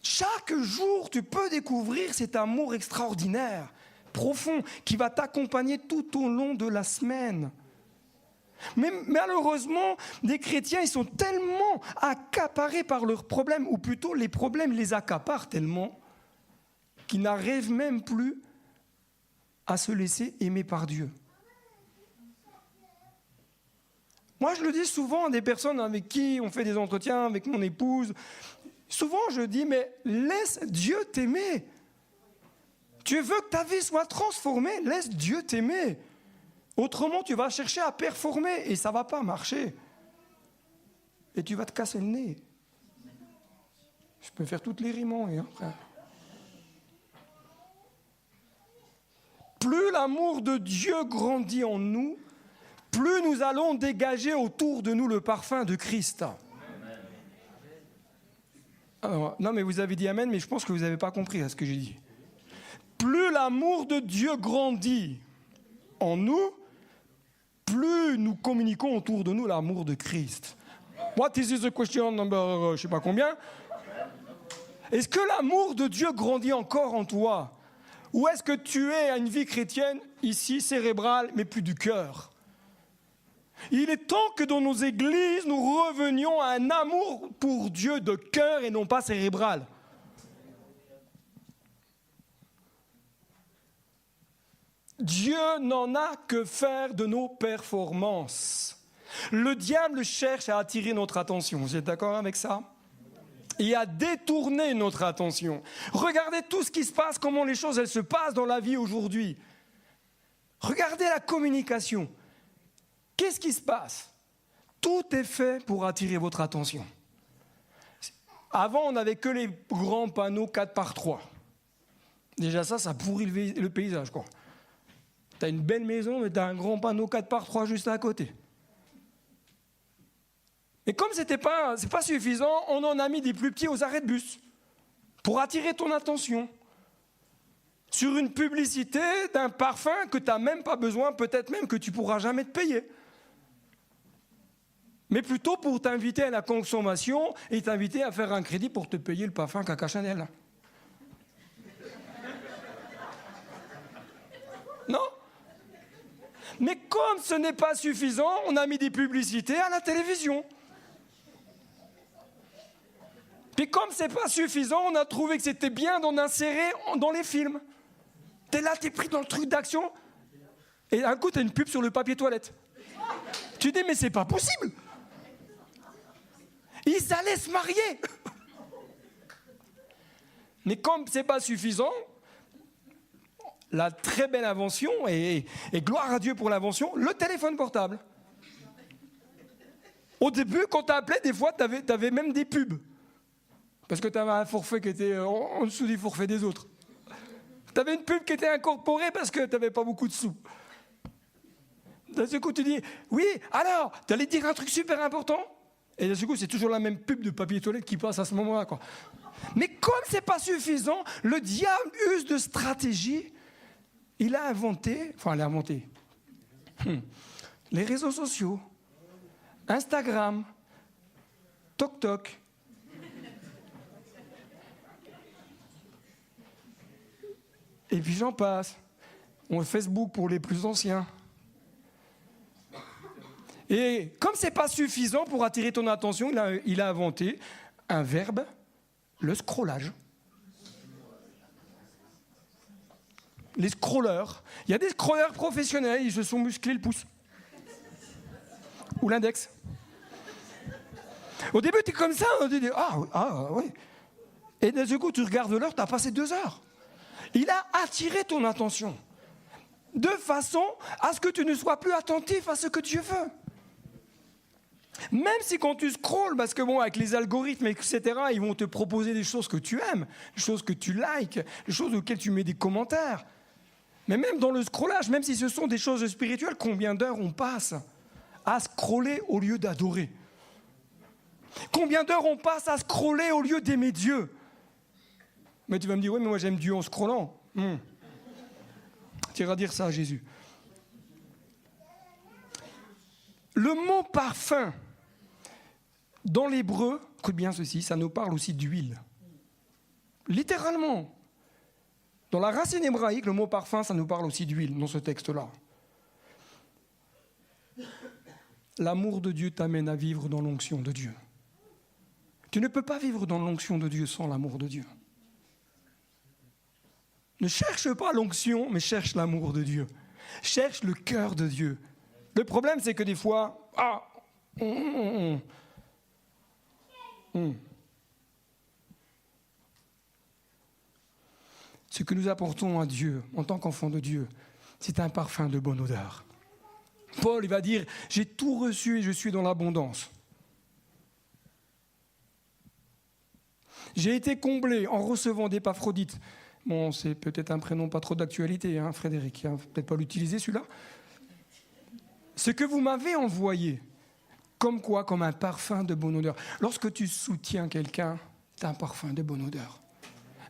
chaque jour, tu peux découvrir cet amour extraordinaire, profond, qui va t'accompagner tout au long de la semaine. Mais malheureusement, les chrétiens, ils sont tellement accaparés par leurs problèmes, ou plutôt les problèmes les accaparent tellement, qu'ils n'arrivent même plus à se laisser aimer par Dieu. Moi, je le dis souvent à des personnes avec qui on fait des entretiens, avec mon épouse. Souvent, je dis, mais laisse Dieu t'aimer. Tu veux que ta vie soit transformée, laisse Dieu t'aimer. Autrement, tu vas chercher à performer et ça ne va pas marcher. Et tu vas te casser le nez. Je peux faire toutes les rimes, hein, frère. Plus l'amour de Dieu grandit en nous, plus nous allons dégager autour de nous le parfum de Christ. Alors, non, mais vous avez dit Amen, mais je pense que vous n'avez pas compris ce que j'ai dit. Plus l'amour de Dieu grandit en nous, plus nous communiquons autour de nous l'amour de Christ. What is the question number, je ne sais pas combien. Est-ce que l'amour de Dieu grandit encore en toi? Ou est-ce que tu es à une vie chrétienne, ici, cérébrale, mais plus du cœur? Il est temps que dans nos églises, nous revenions à un amour pour Dieu de cœur et non pas cérébral. Dieu n'en a que faire de nos performances. Le diable cherche à attirer notre attention. Vous êtes d'accord avec ça? Et à détourner notre attention. Regardez tout ce qui se passe, comment les choses elles se passent dans la vie aujourd'hui. Regardez la communication. Qu'est-ce qui se passe? Tout est fait pour attirer votre attention. Avant, on n'avait que les grands panneaux 4x3. Déjà ça pourrit le paysage, quoi. Tu as une belle maison, mais tu as un grand panneau 4x3 juste à côté. Et comme c'est pas suffisant, on en a mis des plus petits aux arrêts de bus pour attirer ton attention sur une publicité d'un parfum que tu n'as même pas besoin, peut-être même que tu ne pourras jamais te payer. Mais plutôt pour t'inviter à la consommation et t'inviter à faire un crédit pour te payer le parfum Caca Chanel. Non? Mais comme ce n'est pas suffisant, on a mis des publicités à la télévision. Puis comme c'est pas suffisant, on a trouvé que c'était bien d'en insérer dans les films. T'es là, t'es pris dans le truc d'action, et d'un coup t'as une pub sur le papier toilette. Tu dis mais c'est pas possible. Ils allaient se marier. Mais comme c'est pas suffisant, la très belle invention, et gloire à Dieu pour l'invention, le téléphone portable. Au début, quand tu appelais, des fois, tu avais même des pubs. Parce que tu avais un forfait qui était en dessous du forfait des autres. Tu avais une pub qui était incorporée parce que tu n'avais pas beaucoup de sous. D'un seul coup, tu dis, oui, alors, tu allais dire un truc super important. Et d'un seul coup, c'est toujours la même pub de papier toilette qui passe à ce moment-là, quoi. Mais comme c'est pas suffisant, le diable use de stratégie. Il a inventé les réseaux sociaux, Instagram, TokTok. Et puis j'en passe. On Facebook pour les plus anciens. Et comme c'est pas suffisant pour attirer ton attention, il a inventé un verbe, le scrollage. Les scrolleurs. Il y a des scrolleurs professionnels, ils se sont musclés le pouce. Ou l'index. Au début, tu es comme ça, on te dit, ah, oui. Et d'un seul coup, tu regardes l'heure, tu as passé 2 heures. Il a attiré ton attention. De façon à ce que tu ne sois plus attentif à ce que Dieu veut. Même si quand tu scrolles, parce que bon, avec les algorithmes, etc., ils vont te proposer des choses que tu aimes, des choses que tu likes, des choses auxquelles tu mets des commentaires. Mais même dans le scrollage, même si ce sont des choses spirituelles, combien d'heures on passe à scroller au lieu d'adorer? Combien d'heures on passe à scroller au lieu d'aimer Dieu? Mais tu vas me dire, oui, mais moi j'aime Dieu en scrollant. Tu iras dire ça à Jésus. Le mot parfum, dans l'hébreu, écoute bien ceci, ça nous parle aussi d'huile. Littéralement. Dans la racine hébraïque, le mot parfum, ça nous parle aussi d'huile, dans ce texte-là. L'amour de Dieu t'amène à vivre dans l'onction de Dieu. Tu ne peux pas vivre dans l'onction de Dieu sans l'amour de Dieu. Ne cherche pas l'onction, mais cherche l'amour de Dieu. Cherche le cœur de Dieu. Le problème, c'est que des fois, ce que nous apportons à Dieu, en tant qu'enfants de Dieu, c'est un parfum de bonne odeur. Paul, il va dire, j'ai tout reçu et je suis dans l'abondance. J'ai été comblé en recevant d'Épaphrodite. Bon, c'est peut-être un prénom pas trop d'actualité, hein, Frédéric, il ne va peut-être pas l'utiliser celui-là. Ce que vous m'avez envoyé, comme quoi? Comme un parfum de bonne odeur. Lorsque tu soutiens quelqu'un, c'est un parfum de bonne odeur.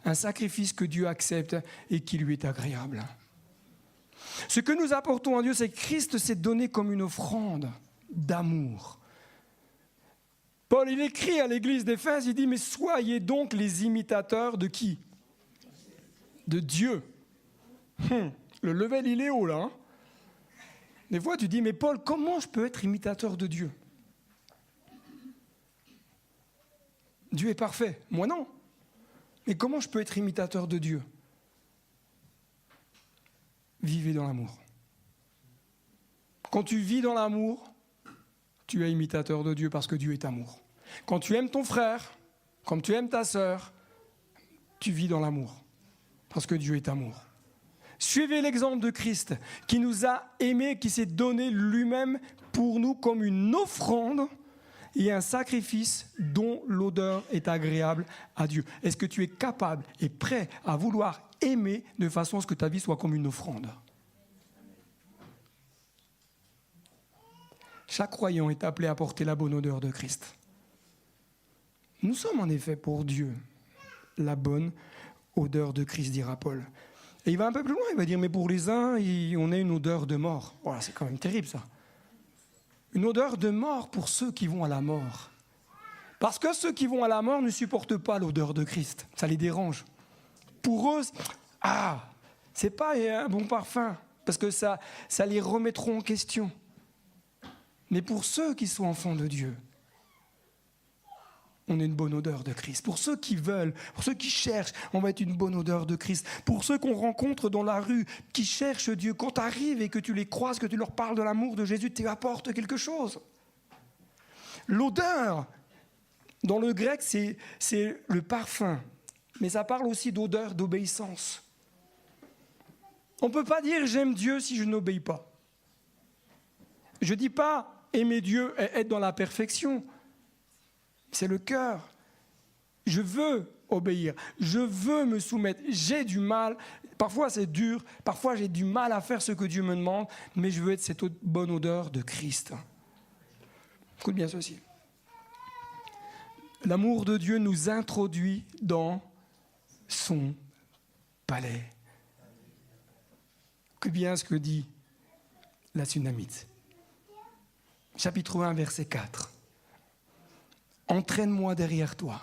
Un sacrifice que Dieu accepte et qui lui est agréable. Ce que nous apportons à Dieu, c'est que Christ s'est donné comme une offrande d'amour. Paul, il écrit à l'église d'Éphèse, il dit, mais soyez donc les imitateurs de qui? De Dieu. Le level, il est haut là. Des fois, tu dis, mais Paul, comment je peux être imitateur de Dieu? Dieu est parfait. Moi, non. Mais comment je peux être imitateur de Dieu? Vivez dans l'amour. Quand tu vis dans l'amour, tu es imitateur de Dieu parce que Dieu est amour. Quand tu aimes ton frère, comme tu aimes ta sœur, tu vis dans l'amour parce que Dieu est amour. Suivez l'exemple de Christ qui nous a aimés, qui s'est donné lui-même pour nous comme une offrande et un sacrifice dont l'odeur est agréable à Dieu. Est-ce que tu es capable et prêt à vouloir aimer de façon à ce que ta vie soit comme une offrande? Chaque croyant est appelé à porter la bonne odeur de Christ. Nous sommes en effet pour Dieu la bonne odeur de Christ, dira Paul. Et il va un peu plus loin, il va dire, mais pour les uns, on a une odeur de mort. Voilà, c'est quand même terrible ça. Une odeur de mort pour ceux qui vont à la mort. Parce que ceux qui vont à la mort ne supportent pas l'odeur de Christ. Ça les dérange. Pour eux, c'est pas un bon parfum, parce que ça les remettra en question. Mais pour ceux qui sont enfants de Dieu, on a une bonne odeur de Christ. Pour ceux qui veulent, pour ceux qui cherchent, on va être une bonne odeur de Christ. Pour ceux qu'on rencontre dans la rue, qui cherchent Dieu, quand tu arrives et que tu les croises, que tu leur parles de l'amour de Jésus, tu apportes quelque chose. L'odeur, dans le grec, c'est le parfum. Mais ça parle aussi d'odeur, d'obéissance. On ne peut pas dire « j'aime Dieu » si je n'obéis pas. Je ne dis pas « aimer Dieu et être dans la perfection ». C'est le cœur. Je veux obéir. Je veux me soumettre. J'ai du mal. Parfois, c'est dur. Parfois, j'ai du mal à faire ce que Dieu me demande. Mais je veux être cette bonne odeur de Christ. Écoute bien ceci. L'amour de Dieu nous introduit dans son palais. Écoute bien ce que dit la Sunamite. Chapitre 1, verset 4. Entraîne-moi derrière toi.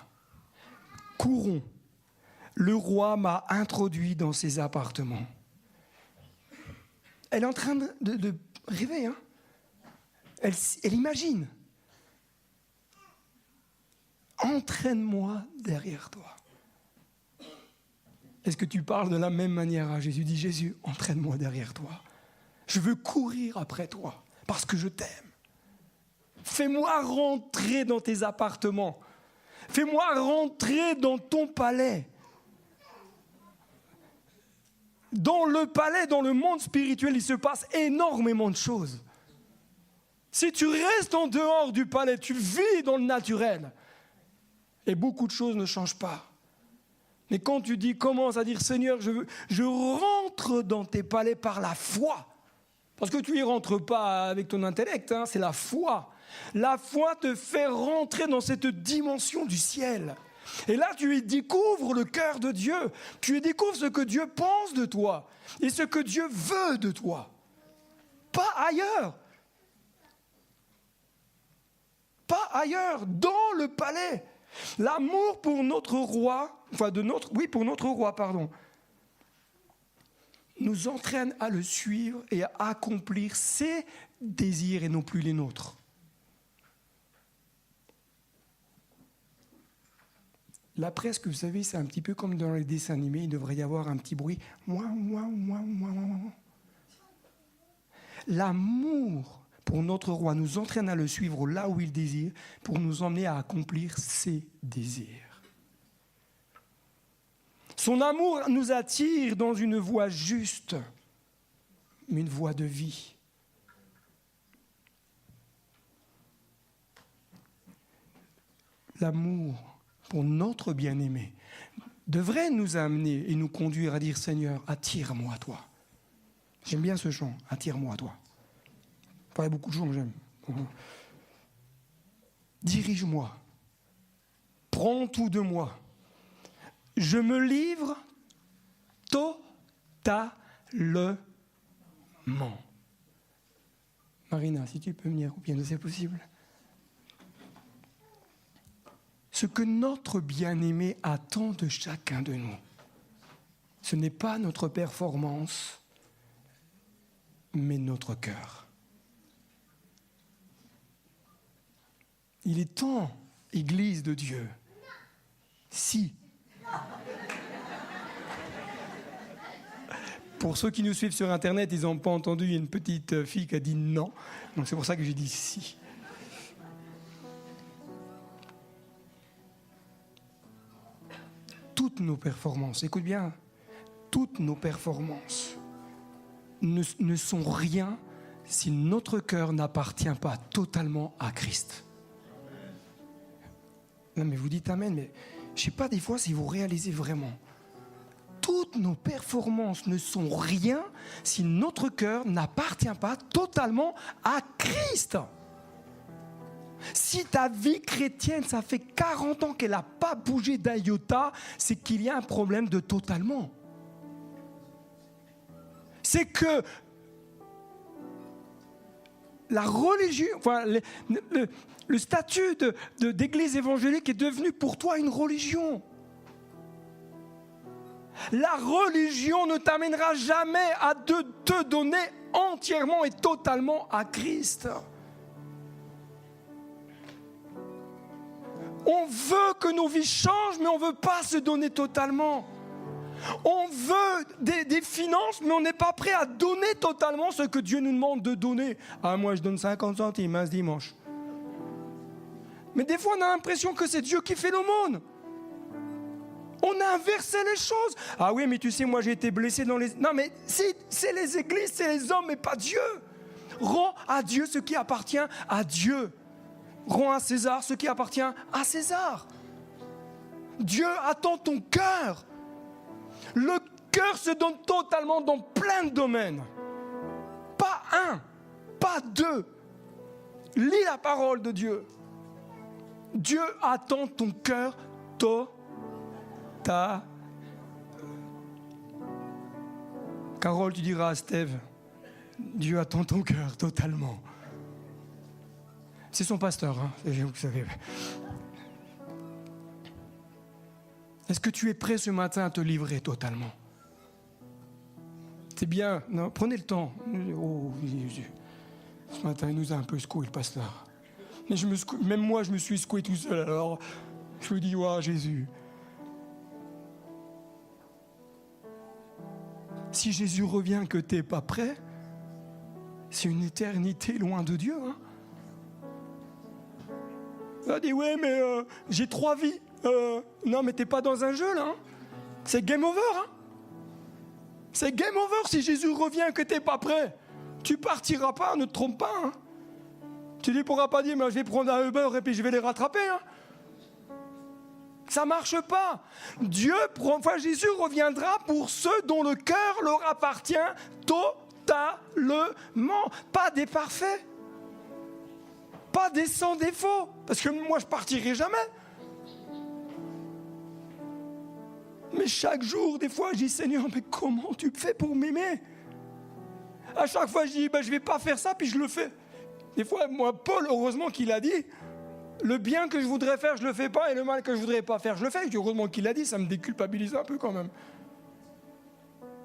Courons. Le roi m'a introduit dans ses appartements. Elle est en train de rêver. Hein? Elle imagine. Entraîne-moi derrière toi. Est-ce que tu parles de la même manière à Jésus? Dis Jésus, entraîne-moi derrière toi. Je veux courir après toi parce que je t'aime. Fais-moi rentrer dans tes appartements. Fais-moi rentrer dans ton palais. Dans le palais, dans le monde spirituel, il se passe énormément de choses. Si tu restes en dehors du palais, tu vis dans le naturel. Et beaucoup de choses ne changent pas. Mais quand tu commences à dire, Seigneur, je rentre dans tes palais par la foi. Parce que tu n'y rentres pas avec ton intellect, hein, c'est la foi. La foi te fait rentrer dans cette dimension du ciel. Et là, tu y découvres le cœur de Dieu. Tu y découvres ce que Dieu pense de toi et ce que Dieu veut de toi. Pas ailleurs. Pas ailleurs, dans le palais. L'amour pour notre roi, pour notre roi, nous entraîne à le suivre et à accomplir ses désirs et non plus les nôtres. La presque, vous savez, c'est un petit peu comme dans les dessins animés, il devrait y avoir un petit bruit. L'amour pour notre roi nous entraîne à le suivre là où il désire, pour nous emmener à accomplir ses désirs. Son amour nous attire dans une voie juste, une voie de vie. L'amour pour notre bien-aimé devrait nous amener et nous conduire à dire, Seigneur, attire-moi à toi. J'aime bien ce chant, attire-moi à toi. Il y a beaucoup de chants que j'aime. Dirige-moi, prends tout de moi. Je me livre totalement. Marina, si tu peux venir au piano, c'est possible. Ce que notre bien-aimé attend de chacun de nous, ce n'est pas notre performance, mais notre cœur. Il est temps, Église de Dieu, si. Pour ceux qui nous suivent sur Internet, ils n'ont pas entendu, il y a une petite fille qui a dit non. Donc c'est pour ça que j'ai dit si. Toutes nos performances, écoute bien, toutes nos performances ne sont rien si notre cœur n'appartient pas totalement à Christ. Non mais vous dites amen, mais je ne sais pas des fois si vous réalisez vraiment. Toutes nos performances ne sont rien si notre cœur n'appartient pas totalement à Christ. Si ta vie chrétienne, ça fait 40 ans qu'elle n'a pas bougé d'un iota, c'est qu'il y a un problème de totalement. C'est que la religion, le statut d'église évangélique est devenu pour toi une religion. La religion ne t'amènera jamais à te donner entièrement et totalement à Christ. On veut que nos vies changent, mais on ne veut pas se donner totalement. On veut des finances, mais on n'est pas prêt à donner totalement ce que Dieu nous demande de donner. Ah, moi je donne 50 centimes ce dimanche. Mais des fois on a l'impression que c'est Dieu qui fait l'aumône. On a inversé les choses. Ah oui, mais tu sais, moi j'ai été blessé dans les... Non, mais c'est les églises, c'est les hommes, mais pas Dieu. Rends à Dieu ce qui appartient à Dieu. Rends à César ce qui appartient à César. Dieu attend ton cœur. Le cœur se donne totalement dans plein de domaines. Pas un, pas deux. Lis la parole de Dieu. Dieu attend ton cœur Carole, tu diras à Steve, Dieu attend ton cœur totalement. C'est son pasteur, hein, vous savez. Est-ce que tu es prêt ce matin à te livrer totalement? C'est bien, non, prenez le temps. Oh, ce matin, il nous a un peu secoué, le pasteur. Mais même moi, je me suis secoué tout seul, alors je me dis, ouais, Jésus. Si Jésus revient que tu n'es pas prêt, c'est une éternité loin de Dieu. Hein. Il dit, ouais, mais j'ai 3 vies. Non, mais tu n'es pas dans un jeu, là. Hein. C'est game over. Hein. C'est game over si Jésus revient que tu n'es pas prêt. Tu partiras pas, ne te trompe pas. Hein. Tu ne pourras pas dire, mais je vais prendre un Uber et puis je vais les rattraper. Hein. Ça ne marche pas. Jésus reviendra pour ceux dont le cœur leur appartient totalement. Pas des parfaits. Pas des sans défaut. Parce que moi, je ne partirai jamais. Mais chaque jour, des fois, je dis, Seigneur, mais comment tu fais pour m'aimer? À chaque fois, je dis, je ne vais pas faire ça, puis je le fais. Des fois, moi, Paul, heureusement qu'il a dit, le bien que je voudrais faire, je ne le fais pas, et le mal que je ne voudrais pas faire, je le fais. Heureusement qu'il a dit, ça me déculpabilise un peu quand même.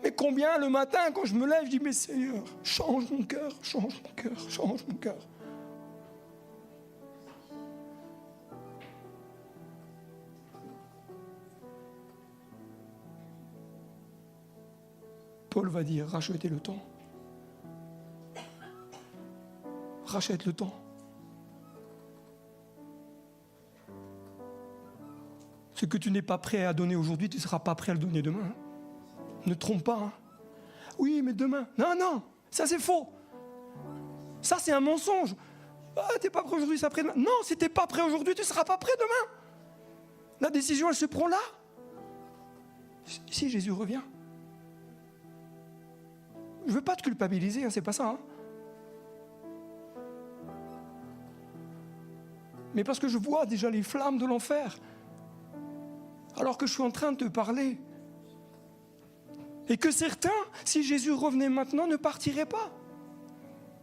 Mais combien le matin, quand je me lève, je dis, mais Seigneur, change mon cœur, change mon cœur, change mon cœur. Paul va dire, rachetez le temps. Rachète le temps. Ce que tu n'es pas prêt à donner aujourd'hui, tu ne seras pas prêt à le donner demain. Ne trompe pas. Hein. Oui, mais demain. Non, ça c'est faux. Ça c'est un mensonge. Tu n'es pas prêt aujourd'hui, c'est après-demain. Non, si tu n'es pas prêt aujourd'hui, tu ne seras pas prêt demain. La décision, elle se prend là. Si Jésus revient. Je ne veux pas te culpabiliser, hein, c'est pas ça. Hein. Mais parce que je vois déjà les flammes de l'enfer. Alors que je suis en train de te parler. Et que certains, si Jésus revenait maintenant, ne partiraient pas.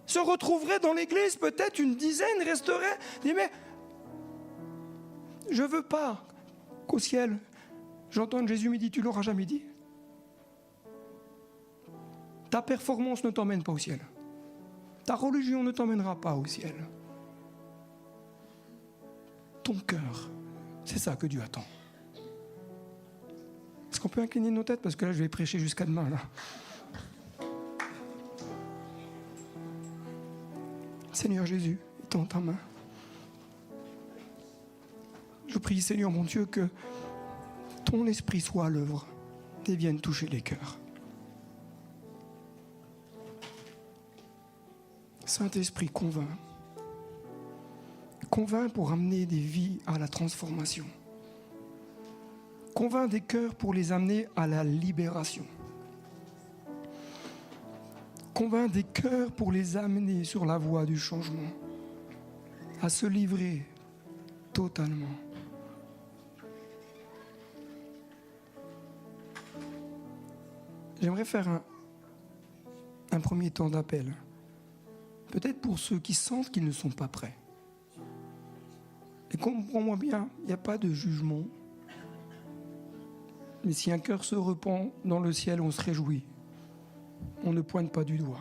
Se retrouveraient dans l'église, peut-être une dizaine resteraient. Mais je ne veux pas qu'au ciel, j'entende Jésus me dit, tu l'auras jamais dit. Ta performance ne t'emmène pas au ciel. Ta religion ne t'emmènera pas au ciel. Ton cœur, c'est ça que Dieu attend. Est-ce qu'on peut incliner nos têtes? Parce que là, je vais prêcher jusqu'à demain. Là. Seigneur Jésus, tends ta main. Je prie, Seigneur mon Dieu, que ton esprit soit à l'œuvre et vienne toucher les cœurs. Saint-Esprit, convainc. Convainc pour amener des vies à la transformation. Convainc des cœurs pour les amener à la libération. Convainc des cœurs pour les amener sur la voie du changement, à se livrer totalement. J'aimerais faire un premier temps d'appel. Peut-être pour ceux qui sentent qu'ils ne sont pas prêts. Et comprends-moi bien, il n'y a pas de jugement. Mais si un cœur se repent dans le ciel, on se réjouit. On ne pointe pas du doigt.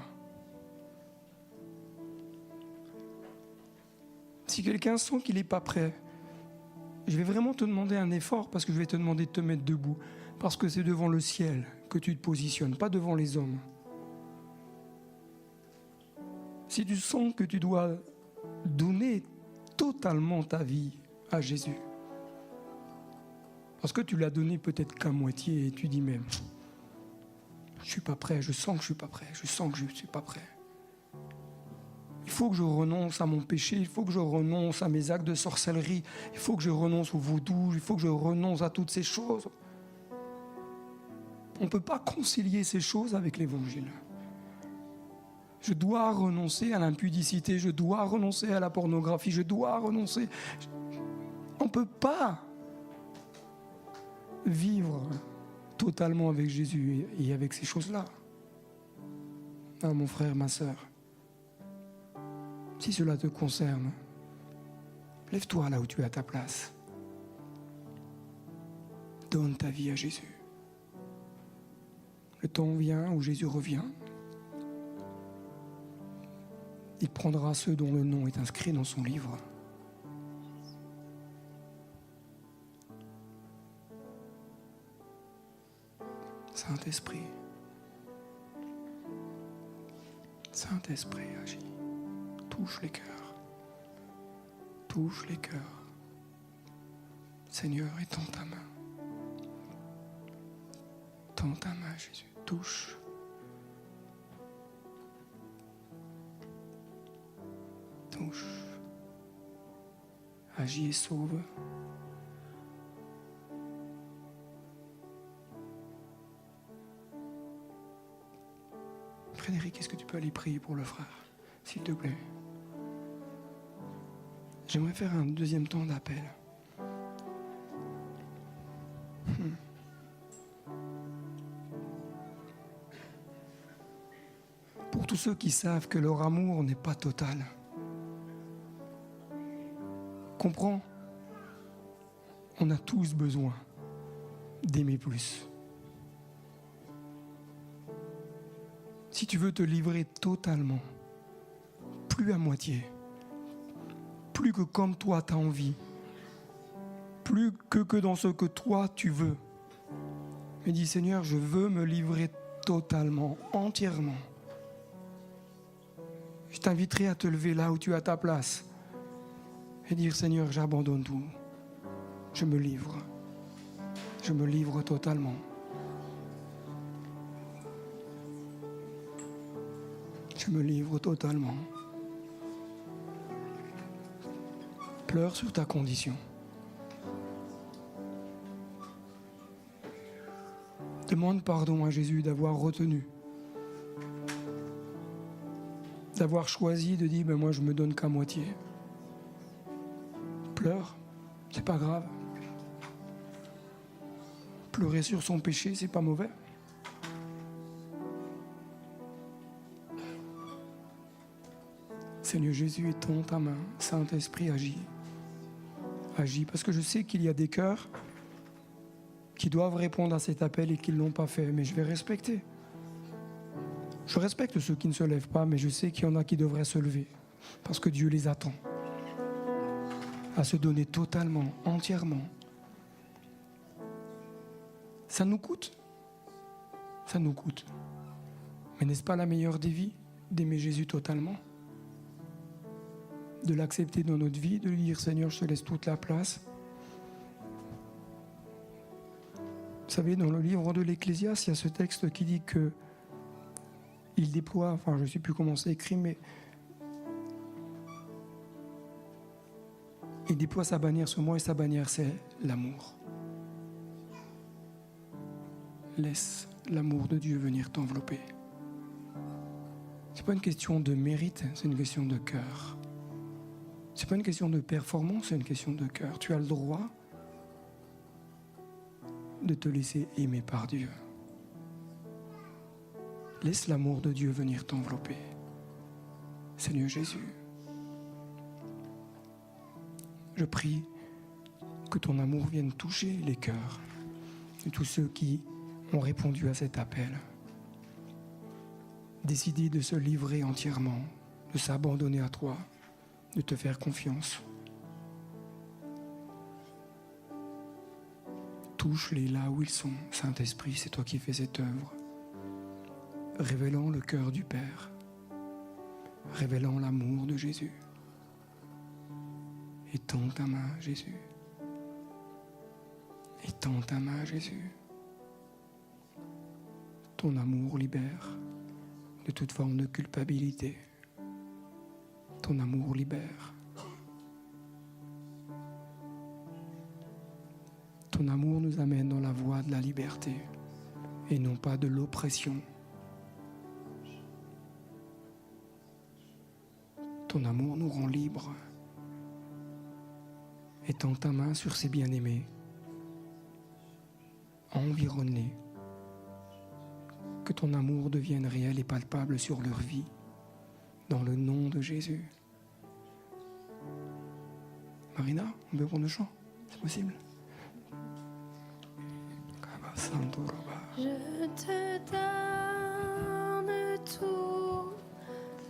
Si quelqu'un sent qu'il n'est pas prêt, je vais vraiment te demander un effort parce que je vais te demander de te mettre debout. Parce que c'est devant le ciel que tu te positionnes, pas devant les hommes. Si tu sens que tu dois donner totalement ta vie à Jésus, parce que tu l'as donné peut-être qu'à moitié et tu dis même, je ne suis pas prêt, je sens que je ne suis pas prêt, je sens que je ne suis pas prêt. Il faut que je renonce à mon péché, il faut que je renonce à mes actes de sorcellerie, il faut que je renonce au vaudou, il faut que je renonce à toutes ces choses. On ne peut pas concilier ces choses avec l'Évangile. Je dois renoncer à l'impudicité, je dois renoncer à la pornographie, je dois renoncer. On ne peut pas vivre totalement avec Jésus et avec ces choses-là. Ah, mon frère, ma sœur, si cela te concerne, lève-toi là où tu es à ta place. Donne ta vie à Jésus. Le temps vient où Jésus revient. Il prendra ceux dont le nom est inscrit dans son livre. Saint-Esprit, Saint-Esprit agit. Touche les cœurs. Touche les cœurs. Seigneur, étends ta main. Tends ta main, Jésus. Touche. Touche. Agis et sauve. Frédéric, est-ce que tu peux aller prier pour le frère, s'il te plaît? J'aimerais faire un deuxième temps d'appel. Pour tous ceux qui savent que leur amour n'est pas total. Comprends, on a tous besoin d'aimer plus. Si tu veux te livrer totalement, plus à moitié, plus que comme toi tu as envie, plus que dans ce que toi tu veux, mais dis Seigneur, je veux me livrer totalement, entièrement. Je t'inviterai à te lever là où tu as ta place et dire Seigneur, j'abandonne tout, je me livre totalement. Je me livre totalement. Pleure sur ta condition. Demande pardon à Jésus d'avoir retenu, d'avoir choisi de dire moi je me donne qu'à moitié. Pleure, c'est pas grave. Pleurer sur son péché, c'est pas mauvais. Seigneur Jésus, étends ta main. Saint-Esprit, agis. Agis, parce que je sais qu'il y a des cœurs qui doivent répondre à cet appel et qui ne l'ont pas fait, mais je vais respecter. Je respecte ceux qui ne se lèvent pas, mais je sais qu'il y en a qui devraient se lever, parce que Dieu les attend à se donner totalement, entièrement. Ça nous coûte. Ça nous coûte. Mais n'est-ce pas la meilleure des vies d'aimer Jésus totalement? De l'accepter dans notre vie, de lui dire Seigneur, je te laisse toute la place. Vous savez, dans le livre de l'Ecclésiaste, il y a ce texte qui dit que il déploie, enfin je ne sais plus comment c'est écrit, mais il déploie sa bannière sur moi et sa bannière c'est l'amour. Laisse l'amour de Dieu venir t'envelopper. C'est pas une question de mérite, c'est une question de cœur. C'est pas une question de performance, c'est une question de cœur. Tu as le droit de te laisser aimer par Dieu. Laisse l'amour de Dieu venir t'envelopper. Seigneur Jésus, je prie que ton amour vienne toucher les cœurs de tous ceux qui ont répondu à cet appel. Décider de se livrer entièrement, de s'abandonner à toi, de te faire confiance. Touche-les là où ils sont. Saint-Esprit, c'est toi qui fais cette œuvre. Révélant le cœur du Père. Révélant l'amour de Jésus. Étends ta main, Jésus. Étends ta main, Jésus. Ton amour libère de toute forme de culpabilité. Ton amour libère. Ton amour nous amène dans la voie de la liberté et non pas de l'oppression. Ton amour nous rend libres. Étends ta main sur ces bien-aimés, environnés. Que ton amour devienne réel et palpable sur leur vie. Dans le nom de Jésus. Marina, on peut prendre le chant? C'est possible? Je te donne tout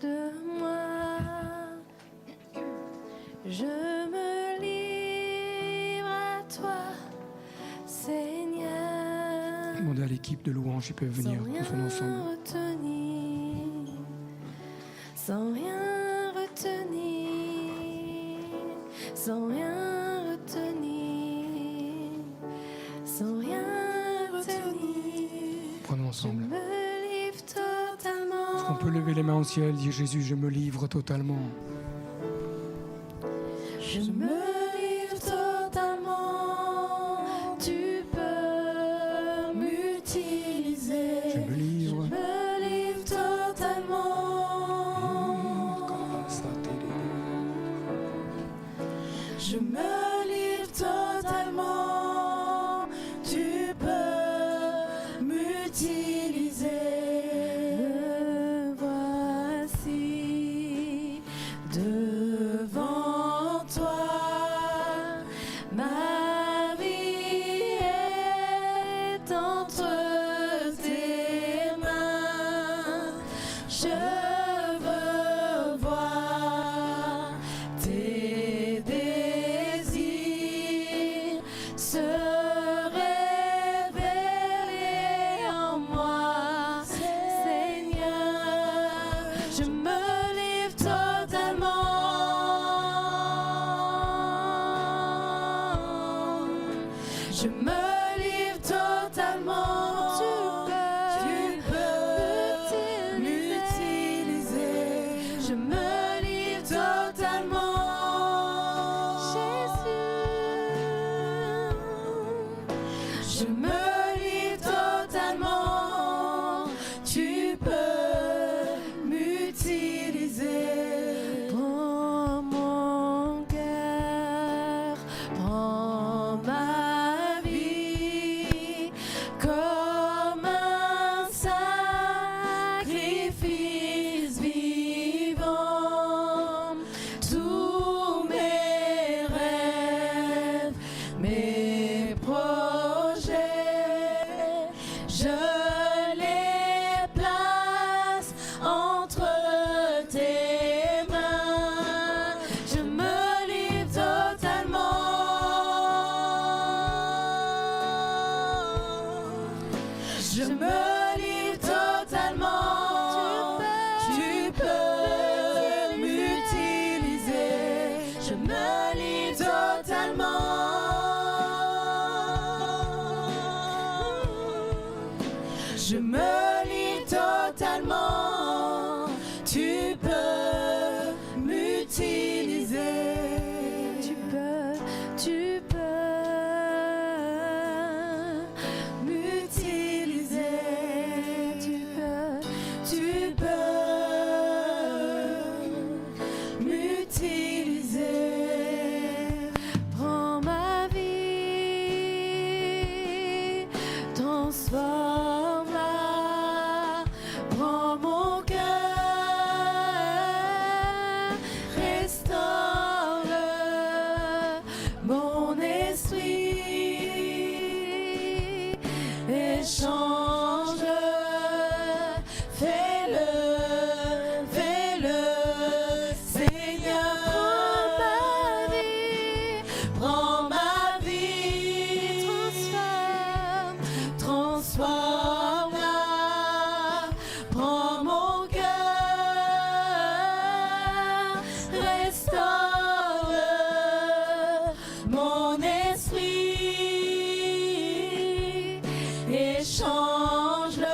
de moi. Je me livre à toi, Seigneur. Demandez à l'équipe de louange, ils peuvent venir ensemble. Sans rien retenir, sans rien retenir, sans rien retenir. Prenons ensemble. Je me livre totalement. Est-ce qu'on peut lever les mains au ciel, dire Jésus, je me livre totalement. Je me livre totalement. Tu peux m'utiliser. Je me livre. Je me livre totalement. Je me livre totalement, tu peux m'utiliser. Me voici devant toi, ma vie est entre tes mains. Je veux voir tes désirs se révéler en moi, Seigneur. Je me livre totalement. Je me livre totalement. Tu peux m'utiliser. Je me livre totalement. Jésus. Je me livre totalement. Tu peux m'utiliser. Prends mon cœur, prends ma vie comme un sacrifice vivant. Tous mes rêves, mes projets, je les place entre tes mains. Je me livre totalement. Je me livre totalement. Tu peux m'utiliser. Je me livre totalement. Je me livre totalement. Tu peux m'utiliser. Tu peux m'utiliser. Tu peux m'utiliser. Prends ma vie, transforme-la. Prends mon cœur, restaure-le. Mon esprit, et change-le. Fais-le, Seigneur. Prends ma vie, transforme-la. Prends mon cœur, restaure-le. Mon esprit, et change-le.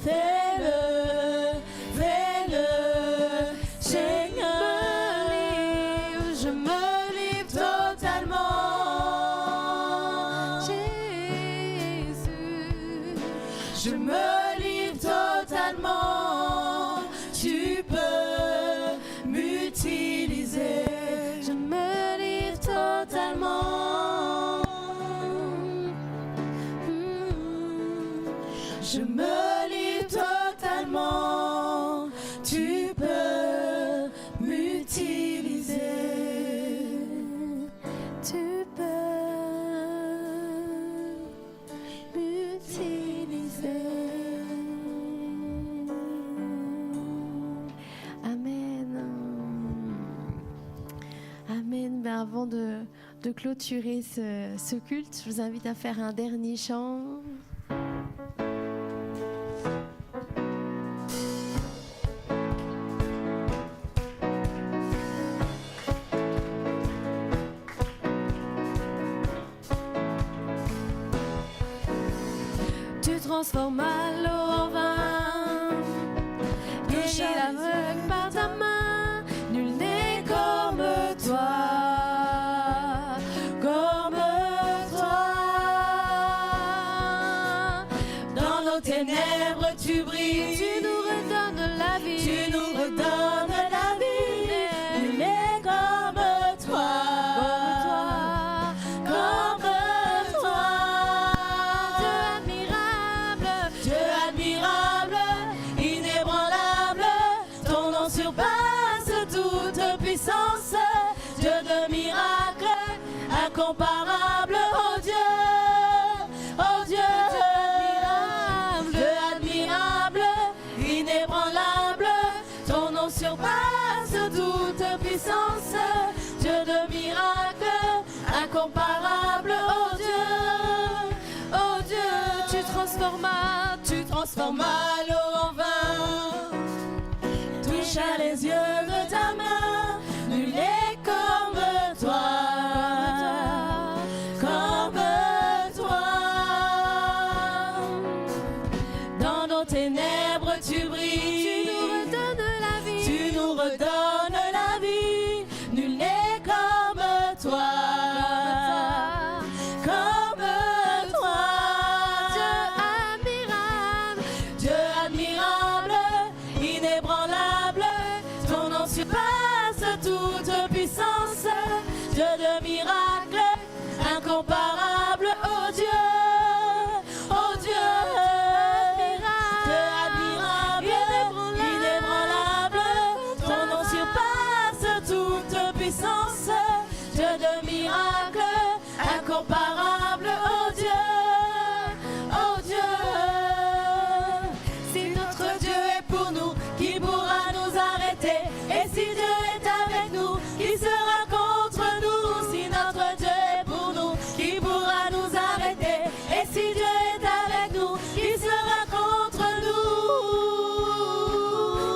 Fais-le, Seigneur. Je me livre totalement. Jésus. Je me livre totalement. Tu peux m'utiliser. Je me livre totalement. Je me livre totalement. Tu peux m'utiliser. Tu peux m'utiliser. Amen. Amen. Ben, avant de clôturer ce culte, je vous invite à faire un dernier chant. Tu transformes l'eau en vin, guéris l'aveugle par ta main. Nul n'est comme toi, Dans nos ténèbres tu brilles, tu nous redonnes la vie, Nul n'est comme toi. tu transformas l'eau en vin. Touche à les yeux de ta main, nul n'est comme toi, comme toi. Dans nos ténèbres tu brilles, tu nous redonnes la vie, tu nous redonnes la vie. Nul n'est comme toi, comme toi. Dieu admirable, Dieu admirable, inébranlable, ton nom surpasse toute puissance. Dieu de miracles, incomparable, oh Dieu, oh Dieu. Dieu admirable, inébranlable, ton nom surpasse toute puissance. Dieu de miracles, incomparable, oh Dieu, oh Dieu. Si notre Dieu est pour nous, qui pourra nous arrêter? Et si Dieu est avec nous, qui sera contre nous? Si notre Dieu est pour nous, qui pourra nous arrêter? Et si Dieu est avec nous, qui sera contre nous?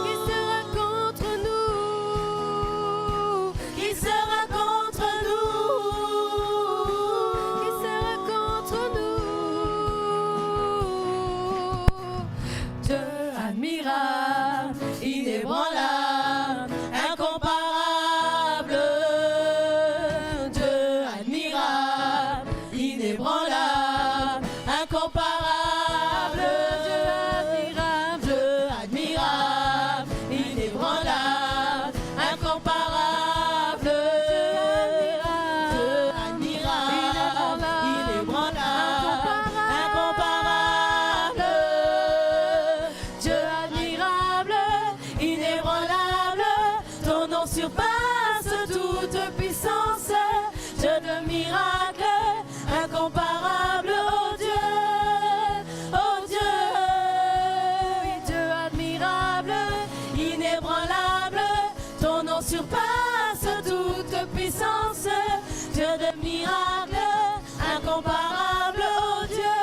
Qui sera contre nous? Qui sera contre nous? Qui sera contre nous? Dieu admirable, inébranlable, incomparable. Dieu admirable, inébranlable, incomparable. Dieu admirable, Dieu admirable, inébranlable, incomparable. Dieu admirable, inébranlable, incomparable. Dieu admirable, inébranlable, ton nom surpasse toute puissance. Dieu de miracles, incomparable, oh Dieu, oh Dieu. Oui, Dieu admirable, inébranlable, ton nom surpasse toute puissance. Dieu de miracles, incomparable, oh Dieu,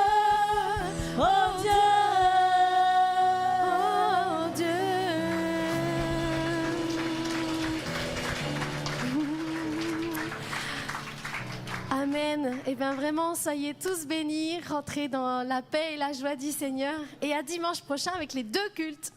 oh Dieu, oh Dieu. Amen. Et bien vraiment, soyez tous bénis, rentrez dans la paix et la joie du Seigneur. Et à dimanche prochain avec les 2 cultes.